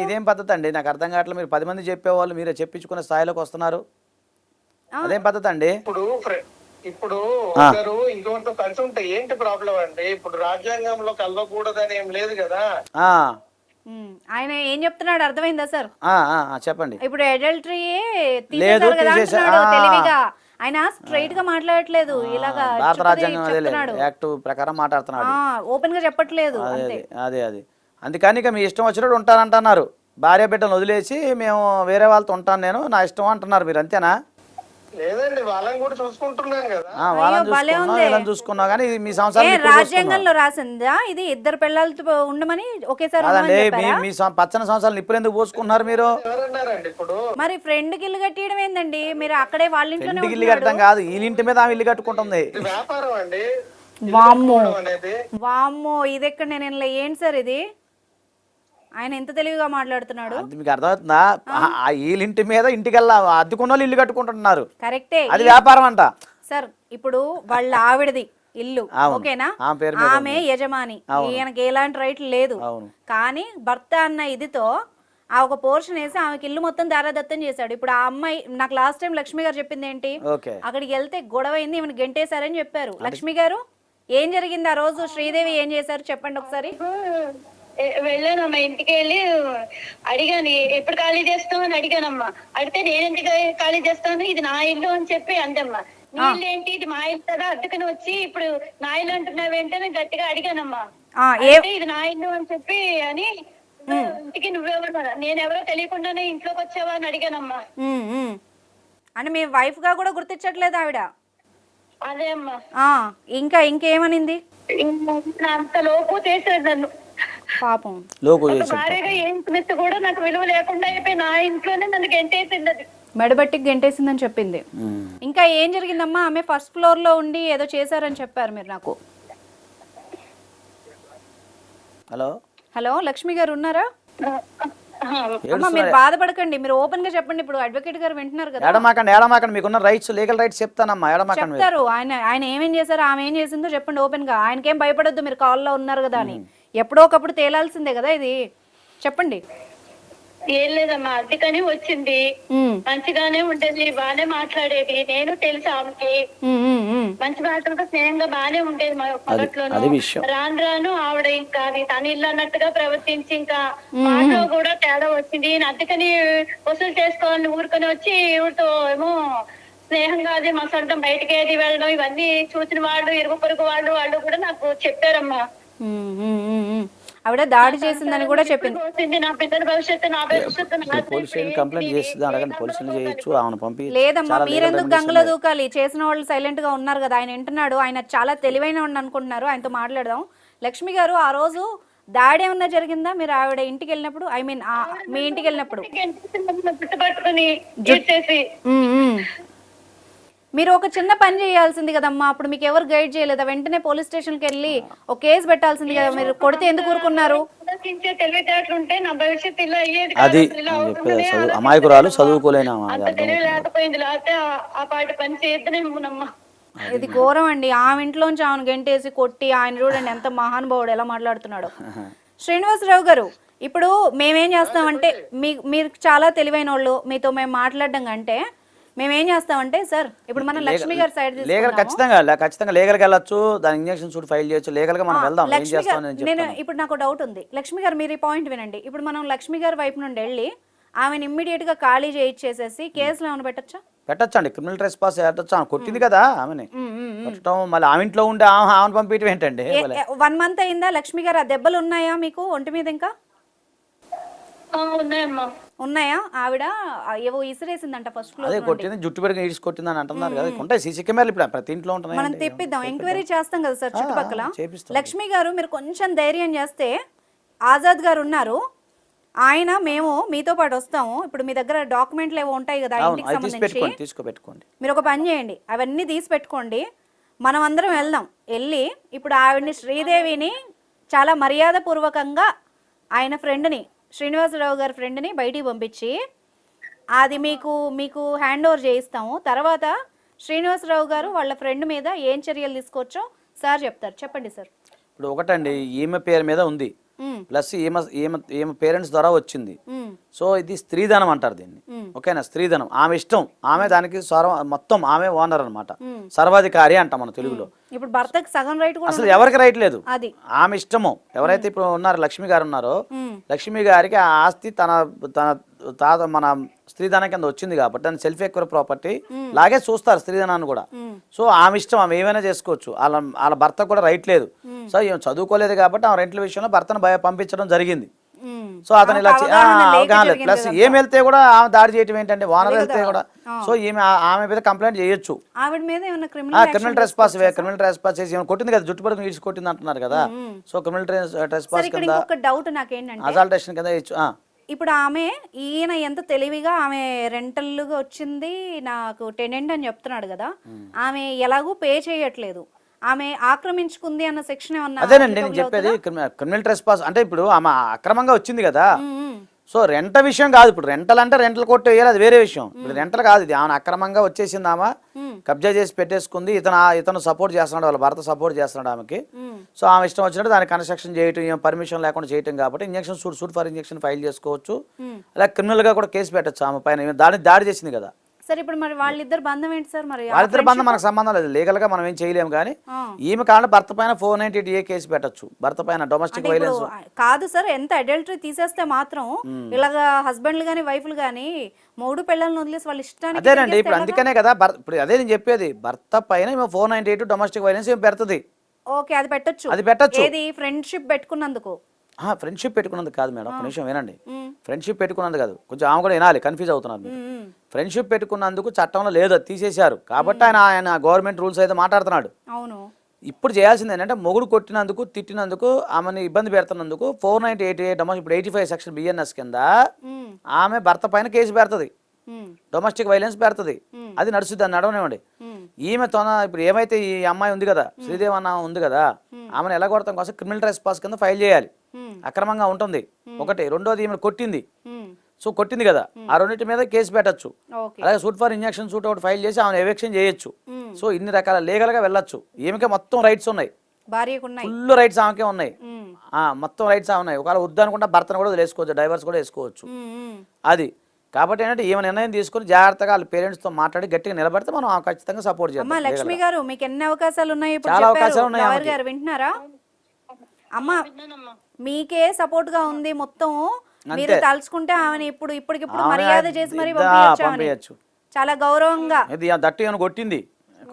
Speaker 3: ఇదేం పద్ధతి అండి? నాకు అర్థం కావట్లేదు. మీరు 10 మంది చెప్పేవాళ్ళు మీరే చెప్పించుకునే స్థాయిలోకి వస్తున్నారు. అదేం పద్ధతి అండి?
Speaker 4: ఇప్పుడు ఒకరు ఇంకొకరితో కలిసి ఉంటే ఏంటి ప్రాబ్లం అండి? ఇప్పుడు రాజ్యాంగంలో కలవకూడదని ఏం లేదు కదా.
Speaker 2: ఆయన ఏం చెప్తున్నాడు అర్థమైందా సార్?
Speaker 3: చెప్పండి.
Speaker 2: ఇప్పుడు అడల్టరీ తెలివిగా ఆయన స్ట్రైట్ గా మాట్లాడట్లేదు, ఇలాగా
Speaker 3: భారత రాజ్యాంగం యాక్ట్ ప్రకారం మాట్లాడుతున్నాడు,
Speaker 2: ఓపెన్ గా చెప్పట్లేదు.
Speaker 3: అదే అందుకని ఇక మీ ఇష్టం వచ్చినట్టు ఉంటానంటున్నారు. భార్య బిడ్డను వదిలేసి మేము వేరే వాళ్ళతో ఉంటాను, నేను నా ఇష్టం అంటున్నారు మీరు, అంతేనా?
Speaker 4: లేదండి, వాళ్ళని కూడా చూసుకుంటున్నాను కదా.
Speaker 3: వాళ్ళని చూసుకున్నా కానీ ఇది మీ సంసారం
Speaker 2: రాజ్యాంగంలో రాసిందా ఇది? ఇద్దరు పిల్లలతో ఉండమని ఒకేసారి
Speaker 3: మీ పచ్చని సంవత్సరాలు ఇప్పుడు ఎందుకు పోసుకున్నారు మీరు?
Speaker 2: మరి ఫ్రెండ్ కి ఇల్లు కట్టియడం ఏందండి? మీరు అక్కడే వాళ్ళ ఇంట్లో
Speaker 3: ఇల్లు కట్టడం కాదు, ఈ ఇంటి మీద ఆమె ఇల్లు కట్టుకుంటుంది.
Speaker 4: వ్యాపారం అండి.
Speaker 2: వామ్మో ఇది ఎక్కడ నేను ఏంటి సార్ ఇది? ఆయన ఎంత తెలివిగా మాట్లాడుతున్నాడు.
Speaker 3: మీకు అర్థమవుతుందా? వీళ్ళింటి మీద ఇంటికల్లా అద్దెకున్న వాళ్ళు ఇల్లు కట్టుకుంటున్నారు.
Speaker 2: కరెక్టే,
Speaker 3: అది వ్యాపారం అంట
Speaker 2: సార్. ఇప్పుడు వాళ్ళ ఆవిడది ఇల్లు, ఓకేనా? ఆమె యజమాని, ఈయనకి ఎలాంటి రైట్ లేదు. కానీ భర్త అన్న ఇదితో ఆ ఒక పోర్షన్ వేసి ఆమెకి ఇల్లు మొత్తం దారాదత్తం చేశాడు. ఇప్పుడు ఆ అమ్మాయి నాకు లాస్ట్ టైం లక్ష్మి గారు చెప్పింది ఏంటి, అక్కడికి వెళ్తే గొడవ అయింది, ఈమెను గెంటేశారని చెప్పారు. లక్ష్మి గారు ఏం జరిగింది ఆ రోజు? శ్రీదేవి ఏం చేశారు చెప్పండి ఒకసారి.
Speaker 1: వెళ్ళానమ్మా, ఇంటికి వెళ్ళి అడిగాను ఎప్పుడు ఖాళీ చేస్తావు అని అడిగానమ్మా. అడిగితే నేను ఎందుకు ఖాళీ చేస్తాను, ఇది నా ఇల్లు అని చెప్పి అందమ్మా. నీ ఇల్లు ఏంటి, ఇది మా ఇల్లు కదా, అద్దెకని వచ్చి ఇప్పుడు నా ఇల్లు అంటున్నావేంటే నేను గట్టిగా అడిగానమ్మా. ఇది నా ఇల్లు అని చెప్పి అని, ఇంటికి నువ్వెవరు, నేనెవరో తెలియకుండానే ఇంట్లోకి వచ్చావా అని అడిగానమ్మా.
Speaker 2: అంటే మీ వైఫ్ గా కూడా గుర్తించట్లేదు ఆవిడ?
Speaker 1: అదే అమ్మా.
Speaker 2: ఇంకేమనింది?
Speaker 1: అంత లోపు చేసేది నన్ను,
Speaker 2: పాపం.
Speaker 1: భార్యగా ఏం కూడా నాకు విలువ లేకుండా అయిపోయి నా ఇంట్లోనే నన్ను గెంటేసింది, అది
Speaker 2: మెడబట్టి గెంటేసిందని చెప్పింది. ఇంకా ఏం జరిగిందమ్మా? ఆమె ఫస్ట్ ఫ్లోర్ లో ఉండి ఏదో చేశారని చెప్పారు మీరు నాకు. హలో లక్ష్మి గారు ఉన్నారా? అమ్మా మీరు బాధపడకండి, మీరు ఓపెన్ గా చెప్పండి. ఇప్పుడు అడ్వకేట్ గారు వింటున్నారు కదా.
Speaker 3: ఏడమాకండి, మీకున్న రైట్స్, లీగల్ రైట్స్ చెప్తానమ్మా.
Speaker 2: చెప్తారు. ఆయన ఏమేం చేశారో, ఆమె ఏం చేసిందో చెప్పండి ఓపెన్ గా. ఆయనకేం భయపడొద్దు, మీరు కాల్లో ఉన్నారు కదా అని. ఎప్పుడో ఒకప్పుడు తేలాల్సిందే కదా ఇది, చెప్పండి.
Speaker 1: ఏం లేదమ్మా, అందుకని వచ్చింది, మంచిగానే ఉండేది, బానే మాట్లాడేది. నేను తెలుసు ఆమెకి, మంచి మాటలతో స్నేహంగా బానే ఉండేది మా మొదట్లోనూ. రాను ఆవిడ ఇంకా తన ఇల్లు అన్నట్టుగా ప్రవర్తించి ఇంకా మాటలో కూడా తేడా వచ్చింది. అందుకని వసూలు చేసుకోవాలని ఊరుకొని వచ్చి ఈవిడతో ఏమో స్నేహంగా అది మసడడం, బయటకి ఏది వెళ్ళడం, ఇవన్నీ చూసిన వాళ్ళు, ఇరుగు పొరుగు వాళ్ళు కూడా నాకు చెప్పారమ్మా.
Speaker 2: ఆవిడ దాడి చేసిందని కూడా చెప్పింది. లేదమ్మా, మీరెందుకు గంగలో దూకాలి? చేసిన వాళ్ళు సైలెంట్ గా ఉన్నారు కదా. ఆయన వింటున్నాడు, ఆయన చాలా తెలివైన అనుకుంటున్నారు, ఆయనతో మాట్లాడదాం. లక్ష్మి గారు ఆ రోజు దాడి ఏమన్నా జరిగిందా మీరు ఆవిడ ఇంటికి వెళ్ళినప్పుడు? ఐ మీన్ మీ ఇంటికి వెళ్ళినప్పుడు మీరు ఒక చిన్న పని చేయాల్సింది కదమ్మా. అప్పుడు మీకు ఎవరు గైడ్ చేయలేదా? వెంటనే పోలీస్ స్టేషన్ కి వెళ్ళి ఒక కేసు పెట్టాల్సింది కదా. మీరు కొడితే ఎందుకు ఊరుకున్నారు?
Speaker 3: అది అమాయకురాలు, చదువుకోలేనా,
Speaker 2: ఇది ఘోరం అండి. ఆమె ఇంట్లోంచి ఆమెను గంటేసి కొట్టి, ఆయన చూడండి ఎంత మహానుభావుడు ఎలా మాట్లాడుతున్నాడు. శ్రీనివాసరావు గారు, ఇప్పుడు మేమేం చేస్తామంటే మీరు చాలా తెలివైన వాళ్ళు, మీతో మేము మాట్లాడడం కంటే మేము ఏం చేస్తామంటే సార్ ఇప్పుడు మనం లక్ష్మి గారి సైడ్
Speaker 3: లీగల్ ఖచ్చితంగా లీగల్కి వెళ్ళొచ్చు, దాని ఇంజెక్షన్ సూట్ ఫైల్ చేయొచ్చు, లీగల్గా మనం వెళ్దాం. ఏం
Speaker 2: లక్ష్మి
Speaker 3: చేస్తాం
Speaker 2: గారు నేను ఇప్పుడు నాకు డౌట్ ఉంది. లక్ష్మి గారు మీరు ఈ పాయింట్ వినండి. ఇప్పుడు మనం లక్ష్మి గారి వైపు నుండి వెళ్ళి ఆమెను ఇమ్మీడియట్ గా ఖాళీ చేయించేసేసి కేసులు ఏమైనా పెట్టచ్చా?
Speaker 3: పెట్టచ్చండి, క్రిమినల్ ట్రెస్ పాస్ పెట్టచ్చు. ఆమె కొట్టింది కదా ఆమెని పెట్టడం, మళ్ళీ ఆమె ఇంట్లో ఉండి ఆమెను పంపించడం ఏంటండి?
Speaker 2: 1 month అయిందా లక్ష్మి గారు? ఆ దెబ్బలు ఉన్నాయా మీకు ఒంటి మీద? ఇంకా
Speaker 1: ఉన్నాయమ్మా.
Speaker 2: ఉన్నాయా? ఆవిడ ఏవో ఇసిరేసిందంట ఫస్ట్ ఫ్లోర్.
Speaker 3: అదే కొట్టింది, జుట్టు పెరిగి ఈడ్చి కొట్టింది అని అంటున్నారు కదా. ఉంటాయి సీసీ కెమెరాలు ఇప్పుడు ప్రతి ఇంట్లో ఉంటున్నాయి.
Speaker 2: మనం తెప్పిద్దాం, ఎంక్వైరీ చేస్తాం కదా సార్ చుట్టుపక్కల. లక్ష్మి గారు మీరు కొంచెం ధైర్యం చేస్తే, ఆజాద్ గారు ఉన్నారు, ఆయన మేము మీతో పాటు వస్తాము. ఇప్పుడు మీ దగ్గర డాక్యుమెంట్లు ఏవో ఉంటాయి కదా ఇంటికి సంబంధించి, మీరు ఒక పని చేయండి, అవన్నీ తీసి పెట్టుకోండి, మనం అందరం వెళ్దాం. వెళ్ళి ఇప్పుడు ఆవిడని శ్రీదేవిని చాలా మర్యాద పూర్వకంగా ఆయన ఫ్రెండ్ని, శ్రీనివాసరావు గారి ఫ్రెండ్ని బయటికి పంపించి అది మీకు హ్యాండ్ ఓవర్ చేయిస్తాము. తర్వాత శ్రీనివాసరావు గారు వాళ్ళ ఫ్రెండ్ మీద ఏం చర్యలు తీసుకోవచ్చో సార్ చెప్తారు. చెప్పండి సార్.
Speaker 3: ఇప్పుడు ఒకటండి, ఈమె పేరు మీద ఉంది, ప్లస్ ఈమె పేరెంట్స్ ద్వారా వచ్చింది. సో ఇది స్త్రీధనం అంటారు దీన్ని. ఓకేనా, స్త్రీధనం. ఆమె ఇష్టం, ఆమె దానికి మొత్తం ఆమె ఓనర్ అనమాట, సర్వాధికారి అంటాం మన తెలుగులో.
Speaker 2: ఇప్పుడు భర్తకి సగం రైట్ కూడా
Speaker 3: అసలు ఎవరికి రైట్ లేదు,
Speaker 2: అది
Speaker 3: ఆమె ఇష్టము. ఎవరైతే ఇప్పుడు ఉన్నారు లక్ష్మి గారు ఉన్నారో, లక్ష్మి గారికి ఆ ఆస్తి తన మన స్త్రీధనం కింద వచ్చింది కాబట్టి దాన్ని సెల్ఫ్ ఎక్వైర్ ప్రాపర్టీ లాగే చూస్తారు స్త్రీధనాన్ని కూడా. సో ఆమె ఇష్టం, ఆమె ఏమైనా చేసుకోవచ్చు. వాళ్ళ భర్త కూడా రైట్ లేదు. సో ఈమె చదువుకోలేదు కాబట్టి ఆమె రెంట్ల విషయంలో భర్తను పంపించడం జరిగింది. సో అతను ఇలా ప్లస్ ఏమి వెళ్తే కూడా ఆమె దాడి చేయటం ఏంటంటే, ఓనర్ వెళ్తే కూడా. సో ఆమె మీద కంప్లైంట్ చేయొచ్చు. క్రిమినల్ ట్రెస్ పాస్ చేసి కొట్టింది కదా, జుట్టు పడుకుని ఈడ్చి కొట్టింది అంటున్నారు కదా. సో క్రిమినల్ ట్రెస్ పాస్ కింద అజాల్టేషన్ కింద ఇచ్చు.
Speaker 2: ఇప్పుడు ఈయన ఎంత తెలివిగా ఆమె రెంటల్గా వచ్చింది, నాకు టెనెంట్ అని చెప్తున్నాడు కదా, ఆమె ఎలాగూ పే చేయట్లేదు, ఆమె ఆక్రమించుకుంది అన్న సెక్షన్ ఏమన్నా?
Speaker 3: అదేనండి నేను చెప్పేది, క్రిమినల్ ట్రెస్ పాస్ అంటే ఇప్పుడు ఆమె అక్రమంగా వచ్చింది కదా. సో రెంట విషయం కాదు, ఇప్పుడు రెంటల్ అంటే రెంటల్ కొట్టు వేయాలి, అది వేరే విషయం. ఇప్పుడు రెంటల్ కాదు, ఇది ఆమె అక్రమంగా వచ్చేసింది, ఆమె కబ్జా చేసి పెట్టేసుకుంది. ఇతను సపోర్ట్ చేస్తున్నాడు, వాళ్ళ భర్త సపోర్ట్ చేస్తున్నాడు ఆమెకి. సో ఆమె ఇష్టం వచ్చినట్టు దాన్ని కన్స్ట్రక్షన్ చేయటం, పర్మిషన్ లేకుండా చేయటం కాబట్టి injection suit for injection file చేసుకోవచ్చు. అలా క్రిమినల్ గా కూడా కేసు పెట్టచ్చు ఆమె పైన, దాడి చేసింది కదా.
Speaker 2: సరే ఇప్పుడు మరి వాళ్ళిద్దరు బంధం ఏంటి సార్? మరి
Speaker 3: వాళ్ళిద్దరు బంధం మనకు సంబంధం లేదు, లీగల్ గా మనం ఏం చేయలేము. కానీ ఈమె కాకుండా భర్త పైన 498A కేసు పెట్టచ్చు, భర్త పైన డొమెస్టిక్ వైలెన్స్.
Speaker 2: కాదు సార్, ఎంత అడల్టరీ తీసేస్తే మాత్రం ఇలాగా హస్బెండ్లు గానీ వైఫ్లు గానీ మూడు పిల్లల్ని వదిలేసి వాళ్ళ ఇష్టానికి.
Speaker 3: అదేనండి, ఇప్పుడు అందుకనే కదా ఇప్పుడు అదే నేను చెప్పేది, భర్త పైన 498 డొమెస్టిక్ వైలెన్స్ ఏం పెడుతుంది.
Speaker 2: ఓకే, అది పెట్టొచ్చు.
Speaker 3: అది పెట్టచ్చు.
Speaker 2: ఏది ఫ్రెండ్షిప్ పెట్టుకున్నందుకు?
Speaker 3: ఫ్రెండ్షిప్ పెట్టుకున్నందుకు కాదు మేడం, ఒక నిమిషం వినండి. ఫ్రెండ్షిప్ పెట్టుకున్నందుకు కాదు, కొంచెం ఆమె కూడా వినాలి, కన్ఫ్యూజ్ అవుతున్నారు మీరు. ఫ్రెండ్షిప్ పెట్టుకున్నందుకు చట్టంలో లేదు, అది తీసేశారు కాబట్టి ఆయన గవర్నమెంట్ రూల్స్ అయితే మాట్లాడుతున్నాడు.
Speaker 2: అవును.
Speaker 3: ఇప్పుడు చేయాల్సింది ఏంటంటే, మొగుడు కొట్టినందుకు, తిట్టినందుకు, ఆమెను ఇబ్బంది పెడుతున్నందుకు 498A ఇప్పుడు 85 సెక్షన్ BNS కింద ఆమె భర్త పైన కేసు పెడుతుంది, డొమెస్టిక్ వైలెన్స్ పెడుతుంది. అది నడుస్తుంది, అని నడవనివ్వండి. ఈమెతో ఇప్పుడు ఏమైతే ఈ అమ్మాయి ఉంది కదా, శ్రీదేవి అన్న ఉంది కదా, ఆమెను ఎలా కొడతాం కోసం క్రిమినల్ ట్రెస్ పాస్ కింద ఫైల్ చేయాలి. అక్రమంగా ఉంటుంది ఒకటి. రెండోది ఈమెను కొట్టింది, సో కొట్టింది కదా, ఆ రెండింటి మీద కేసు పెట్టచ్చు. అలాగే సూట్ ఫర్ ఇంజక్షన్ సూట్ ఒకటి ఫైల్ చేసి ఆమెను ఎవిక్షన్ చేయొచ్చు. సో ఇన్ని రకాల లీగల్ గా వెళ్ళొచ్చు. ఈమెకే మొత్తం రైట్స్ ఉన్నాయి, ఫుల్ రైట్స్ ఆమెకే ఉన్నాయి, మొత్తం రైట్స్ ఉన్నాయి. ఒకవేళ వద్దనుకుంటే భర్తను కూడా వేసుకోవచ్చు, డైవర్స్ కూడా వేసుకోవచ్చు. అది కాబట్టి ఏంటంటే ఈమె నిర్ణయం తీసుకుని జాగ్రత్తగా వాళ్ళ పేరెంట్స్ తో మాట్లాడి గట్టిగా నిలబడితే మనం ఖచ్చితంగా సపోర్ట్ చేస్తాం.
Speaker 2: లక్ష్మి గారు మీకు ఎన్ని అవకాశాలు ఉన్నాయి?
Speaker 3: చాలా అవకాశాలు ఉన్నాయి.
Speaker 2: వింటున్నారా అమ్మా? మీకే సపోర్ట్ గా ఉంది మొత్తం. మీరు తలుచుకుంటే ఆమెను ఇప్పటికిప్పుడు మర్యాద చేసి మరి పంపించచ్చు, చాలా గౌరవంగా.
Speaker 3: దట్టు ఏమైనా కొట్టింది,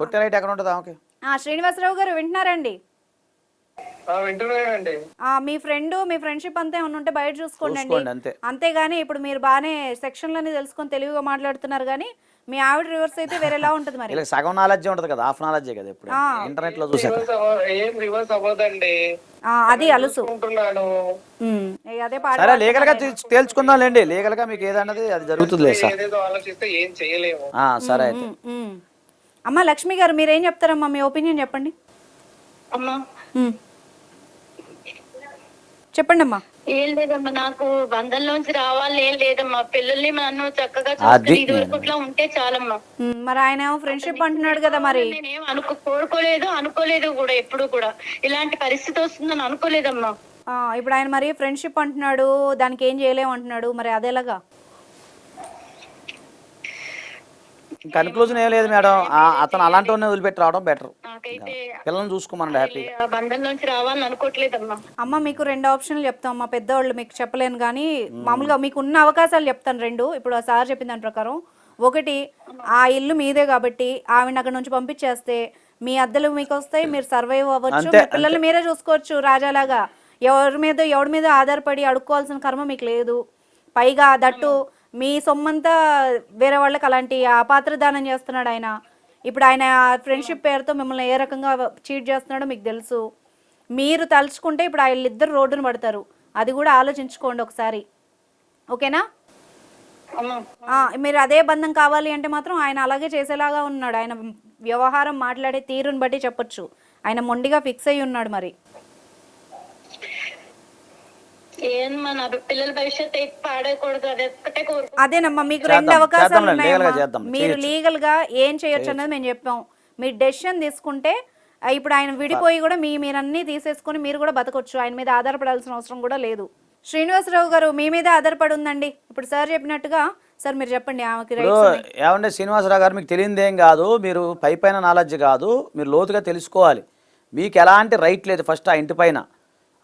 Speaker 3: కొట్టే రైట్ ఎక్కడ ఉంటుంది ఆమెకి?
Speaker 2: శ్రీనివాసరావు గారు వింటున్నారండి?
Speaker 4: వింటున్నానండి.
Speaker 2: మీ ఫ్రెండ్షిప్ అంతా ఏమన్నా ఉంటే బయట చూసుకోండి, అంతేగాని ఇప్పుడు మీరు బాగానే సెక్షన్లని తెలుసుకొని తెలివిగా మాట్లాడుతున్నారు, కానీ మీ ఆవిడ రివర్స్ అయితే వేరేలా ఉంటది. మరి
Speaker 3: సగం నాలెడ్జ్ ఉంటది కదా, హాఫ్ నాలెడ్జ్ కదా. ఇప్పుడు ఇంటర్నెట్ లో చూసాను,
Speaker 4: ఏం రివర్స్ అవ్వదండి,
Speaker 2: అది అలుసు. అదే
Speaker 3: సరే లీగల్ గా తేల్చుకుందాం లేండి, లీగల్ గా మీకు ఏదన్నది అది జరుగుతుంది.
Speaker 4: ఆలోచిస్తే ఏం చేయలేము.
Speaker 3: సరే అయితే
Speaker 2: అమ్మా లక్ష్మి గారు మీరేం చెప్తారమ్మా, మీ ఒపీనియన్ చెప్పండి.
Speaker 1: అమ్మా
Speaker 2: చెప్పండి అమ్మా.
Speaker 1: ఏం లేదమ్మా, నాకు బంధంలోంచి రావాలని ఏం లేదమ్మా, పిల్లల్ని నన్ను చక్కగా చూసుకుని ఇదివరకుట్లా ఉంటే చాలమ్మా.
Speaker 2: మరి ఆయన ఫ్రెండ్షిప్ అంటున్నాడు కదా, మరి
Speaker 1: నేనేం అనుకోలేదు కూడా, ఎప్పుడు కూడా ఇలాంటి పరిస్థితి వస్తుందని అనుకోలేదమ్మా.
Speaker 2: ఇప్పుడు ఆయన మరి ఫ్రెండ్షిప్ అంటున్నాడు, దానికి ఏం చేయలేము అంటున్నాడు, మరి అదేలాగా?
Speaker 3: కన్క్లూజన్ ఏం లేదు మేడం, అతను అలాంటి వాడిని వదిలిపెట్టి రావడం బెటర్.
Speaker 1: నాకైతే
Speaker 3: పిల్లల్ని చూసుకోమనండి హ్యాపీగా.
Speaker 1: ఆ బంధం నుంచి రావాలని అనుకోవట్లేదమ్మా.
Speaker 2: అమ్మ మీకు 2 ఆప్షన్లు చెప్తాం అమ్మ, పెద్దవాళ్ళు మీకు చెప్పలేను కానీ మామూలుగా మీకు ఉన్న అవకాశాలు చెప్తాను 2. ఇప్పుడు ఆ సార్ చెప్పిన దాని ప్రకారం, ఒకటి ఆ ఇల్లు మీదే కాబట్టి ఆవిడ అక్కడ నుంచి పంపించేస్తే మీ అద్దెలు మీకు వస్తాయి, మీరు సర్వైవ్ అవ్వచ్చు, మీ పిల్లల్ని మీరే చూసుకోవచ్చు రాజాలాగా. ఎవరి మీద ఆధారపడి అడుక్కోవాల్సిన కర్మ మీకు లేదు. పైగా దట్టు మీ సొమ్మంతా వేరే వాళ్ళకి అలాంటి అపాత్రదానం చేస్తున్నాడు ఆయన. ఇప్పుడు ఆయన ఫ్రెండ్షిప్ పేరుతో మిమ్మల్ని ఏ రకంగా చీట్ చేస్తున్నాడో మీకు తెలుసు. మీరు తలుచుకుంటే ఇప్పుడు వీళ్ళిద్దరు రోడ్డున పడతారు, అది కూడా ఆలోచించుకోండి ఒకసారి, ఓకేనా? మీరు అదే బంధం కావాలి అంటే మాత్రం ఆయన అలాగే చేసేలాగా ఉన్నాడు. ఆయన వ్యవహారం మాట్లాడే తీరుని బట్టి చెప్పొచ్చు ఆయన మొండిగా ఫిక్స్ అయ్యి ఉన్నాడు. మరి
Speaker 1: ఏమన్నా నా పిల్లల భవిష్యత్తు పాడకూడదు, అది ఒక్కటే కోరుకు.
Speaker 2: అదేనమ్మా, మీకు 2 అవకాశాలు ఉన్నాయమ్మా. మీరు లీగల్ గా ఏం చేయొచ్చు అన్నది మేము చెప్పాం. మీరు డెసిషన్ తీసుకుంటే ఇప్పుడు ఆయన విడిపోయి కూడా మీరన్నీ తీసేసుకుని మీరు కూడా బతకొచ్చు, ఆయన మీద ఆధారపడాల్సిన అవసరం కూడా లేదు. శ్రీనివాసరావు గారు మీ మీద ఆధారపడి ఉందండి. ఇప్పుడు సార్ చెప్పినట్టుగా సార్ మీరు చెప్పండి ఆమెకి.
Speaker 3: ఏమంటే శ్రీనివాసరావు గారు, మీకు తెలియదేం కాదు, మీరు పైన నాలెడ్జ్ కాదు, మీరు లోతుగా తెలుసుకోవాలి. మీకు ఎలాంటి రైట్ లేదు ఫస్ట్ ఆ ఇంటి పైన,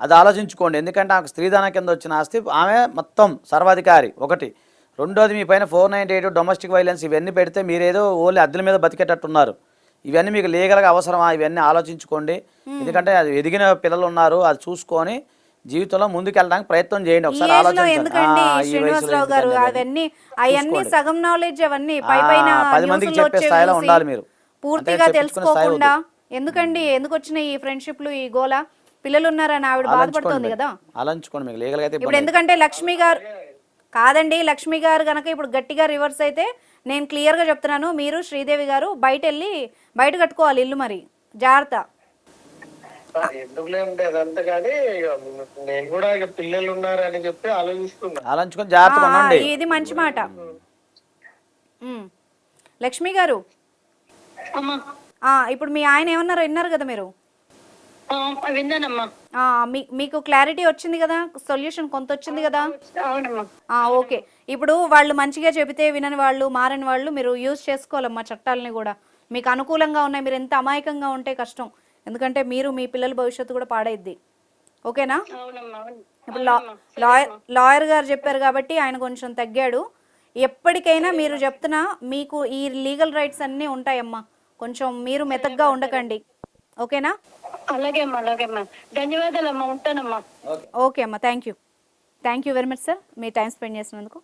Speaker 3: అది ఆలోచించుకోండి. ఎందుకంటే ఆమెకు స్త్రీధనం కింద వచ్చిన ఆస్తి, ఆమె మొత్తం సర్వాధికారి ఒకటి. రెండోది మీ పైన 498 డొమెస్టిక్ వైలెన్స్ ఇవన్నీ పెడితే మీరేదో ఓన్లీ అద్దెల మీద బతికేటట్టున్నారు. ఇవన్నీ మీకు లీగల్గా అవసరమా, ఇవన్నీ ఆలోచించుకోండి. ఎందుకంటే అది ఎదిగిన పిల్లలు ఉన్నారు, అది చూసుకొని జీవితంలో ముందుకెళ్ళడానికి ప్రయత్నం చేయండి. ఒకసారి
Speaker 2: ఎందుకండి శ్రీనివాసరావు గారు అవన్నీ సగం నాలెడ్జ్, అవన్నీ 10 మందికి చెప్పే స్థాయిలో ఉండాలి మీరు, పూర్తిగా తెలుసుకోకుండా. ఎందుకండి ఎందుకు వచ్చిన ఈ ఫ్రెండ్షిప్లు, ఈ గోల? పిల్లలు ఉన్నారని ఆవిడ బాధపడుతుంది కదా.
Speaker 3: ఆలోచించుకోండి మీకు లీగల్ గా.
Speaker 2: ఇప్పుడు ఎందుకంటే లక్ష్మి గారు కాదండి, లక్ష్మి గారు కనుక ఇప్పుడు గట్టిగా రివర్స్ అయితే నేను క్లియర్ గా చెప్తున్నాను, మీరు శ్రీదేవి గారు బయట కట్టుకోవాలి ఇల్లు, మరి జాగ్రత్త.
Speaker 4: ఎందుకులే ఉంటే అదంతా, కానీ నేను కూడా ఇక పిల్లలు ఉన్నారని చెప్పి
Speaker 3: ఆలోచించుకొని జాగ్రత్తగా ఉండండి.
Speaker 2: ఇది మంచి మాట. లక్ష్మి గారు, ఇప్పుడు మీ ఆయన ఏమన్నారో విన్నారు కదా మీరు?
Speaker 1: విన్నానమ్మా.
Speaker 2: మీకు క్లారిటీ వచ్చింది కదా, సొల్యూషన్ కొంత వచ్చింది కదా? ఓకే. ఇప్పుడు వాళ్ళు మంచిగా చెబితే వినని వాళ్ళు, మారని వాళ్ళు మీరు యూజ్ చేసుకోవాలమ్మా చట్టాలని కూడా. మీకు అనుకూలంగా ఉన్నాయి, మీరు ఎంత అమాయకంగా ఉంటే కష్టం. ఎందుకంటే మీరు మీ పిల్లల భవిష్యత్తు కూడా పాడైద్ది, ఓకేనా? ఇప్పుడు లాయర్ గారు చెప్పారు కాబట్టి ఆయన కొంచెం తగ్గాడు. ఎప్పటికైనా మీరు చెప్తున్నా మీకు ఈ లీగల్ రైట్స్ అన్నీ ఉంటాయమ్మా, కొంచెం మీరు మెతగ్గా ఉండకండి, ఓకేనా?
Speaker 1: అలాగే అమ్మా, అలాగే అమ్మా, ధన్యవాదాలు అమ్మా, ఉంటానమ్మా.
Speaker 2: ఓకే అమ్మా, thank you very much sir, me time spend చేసినందుకు.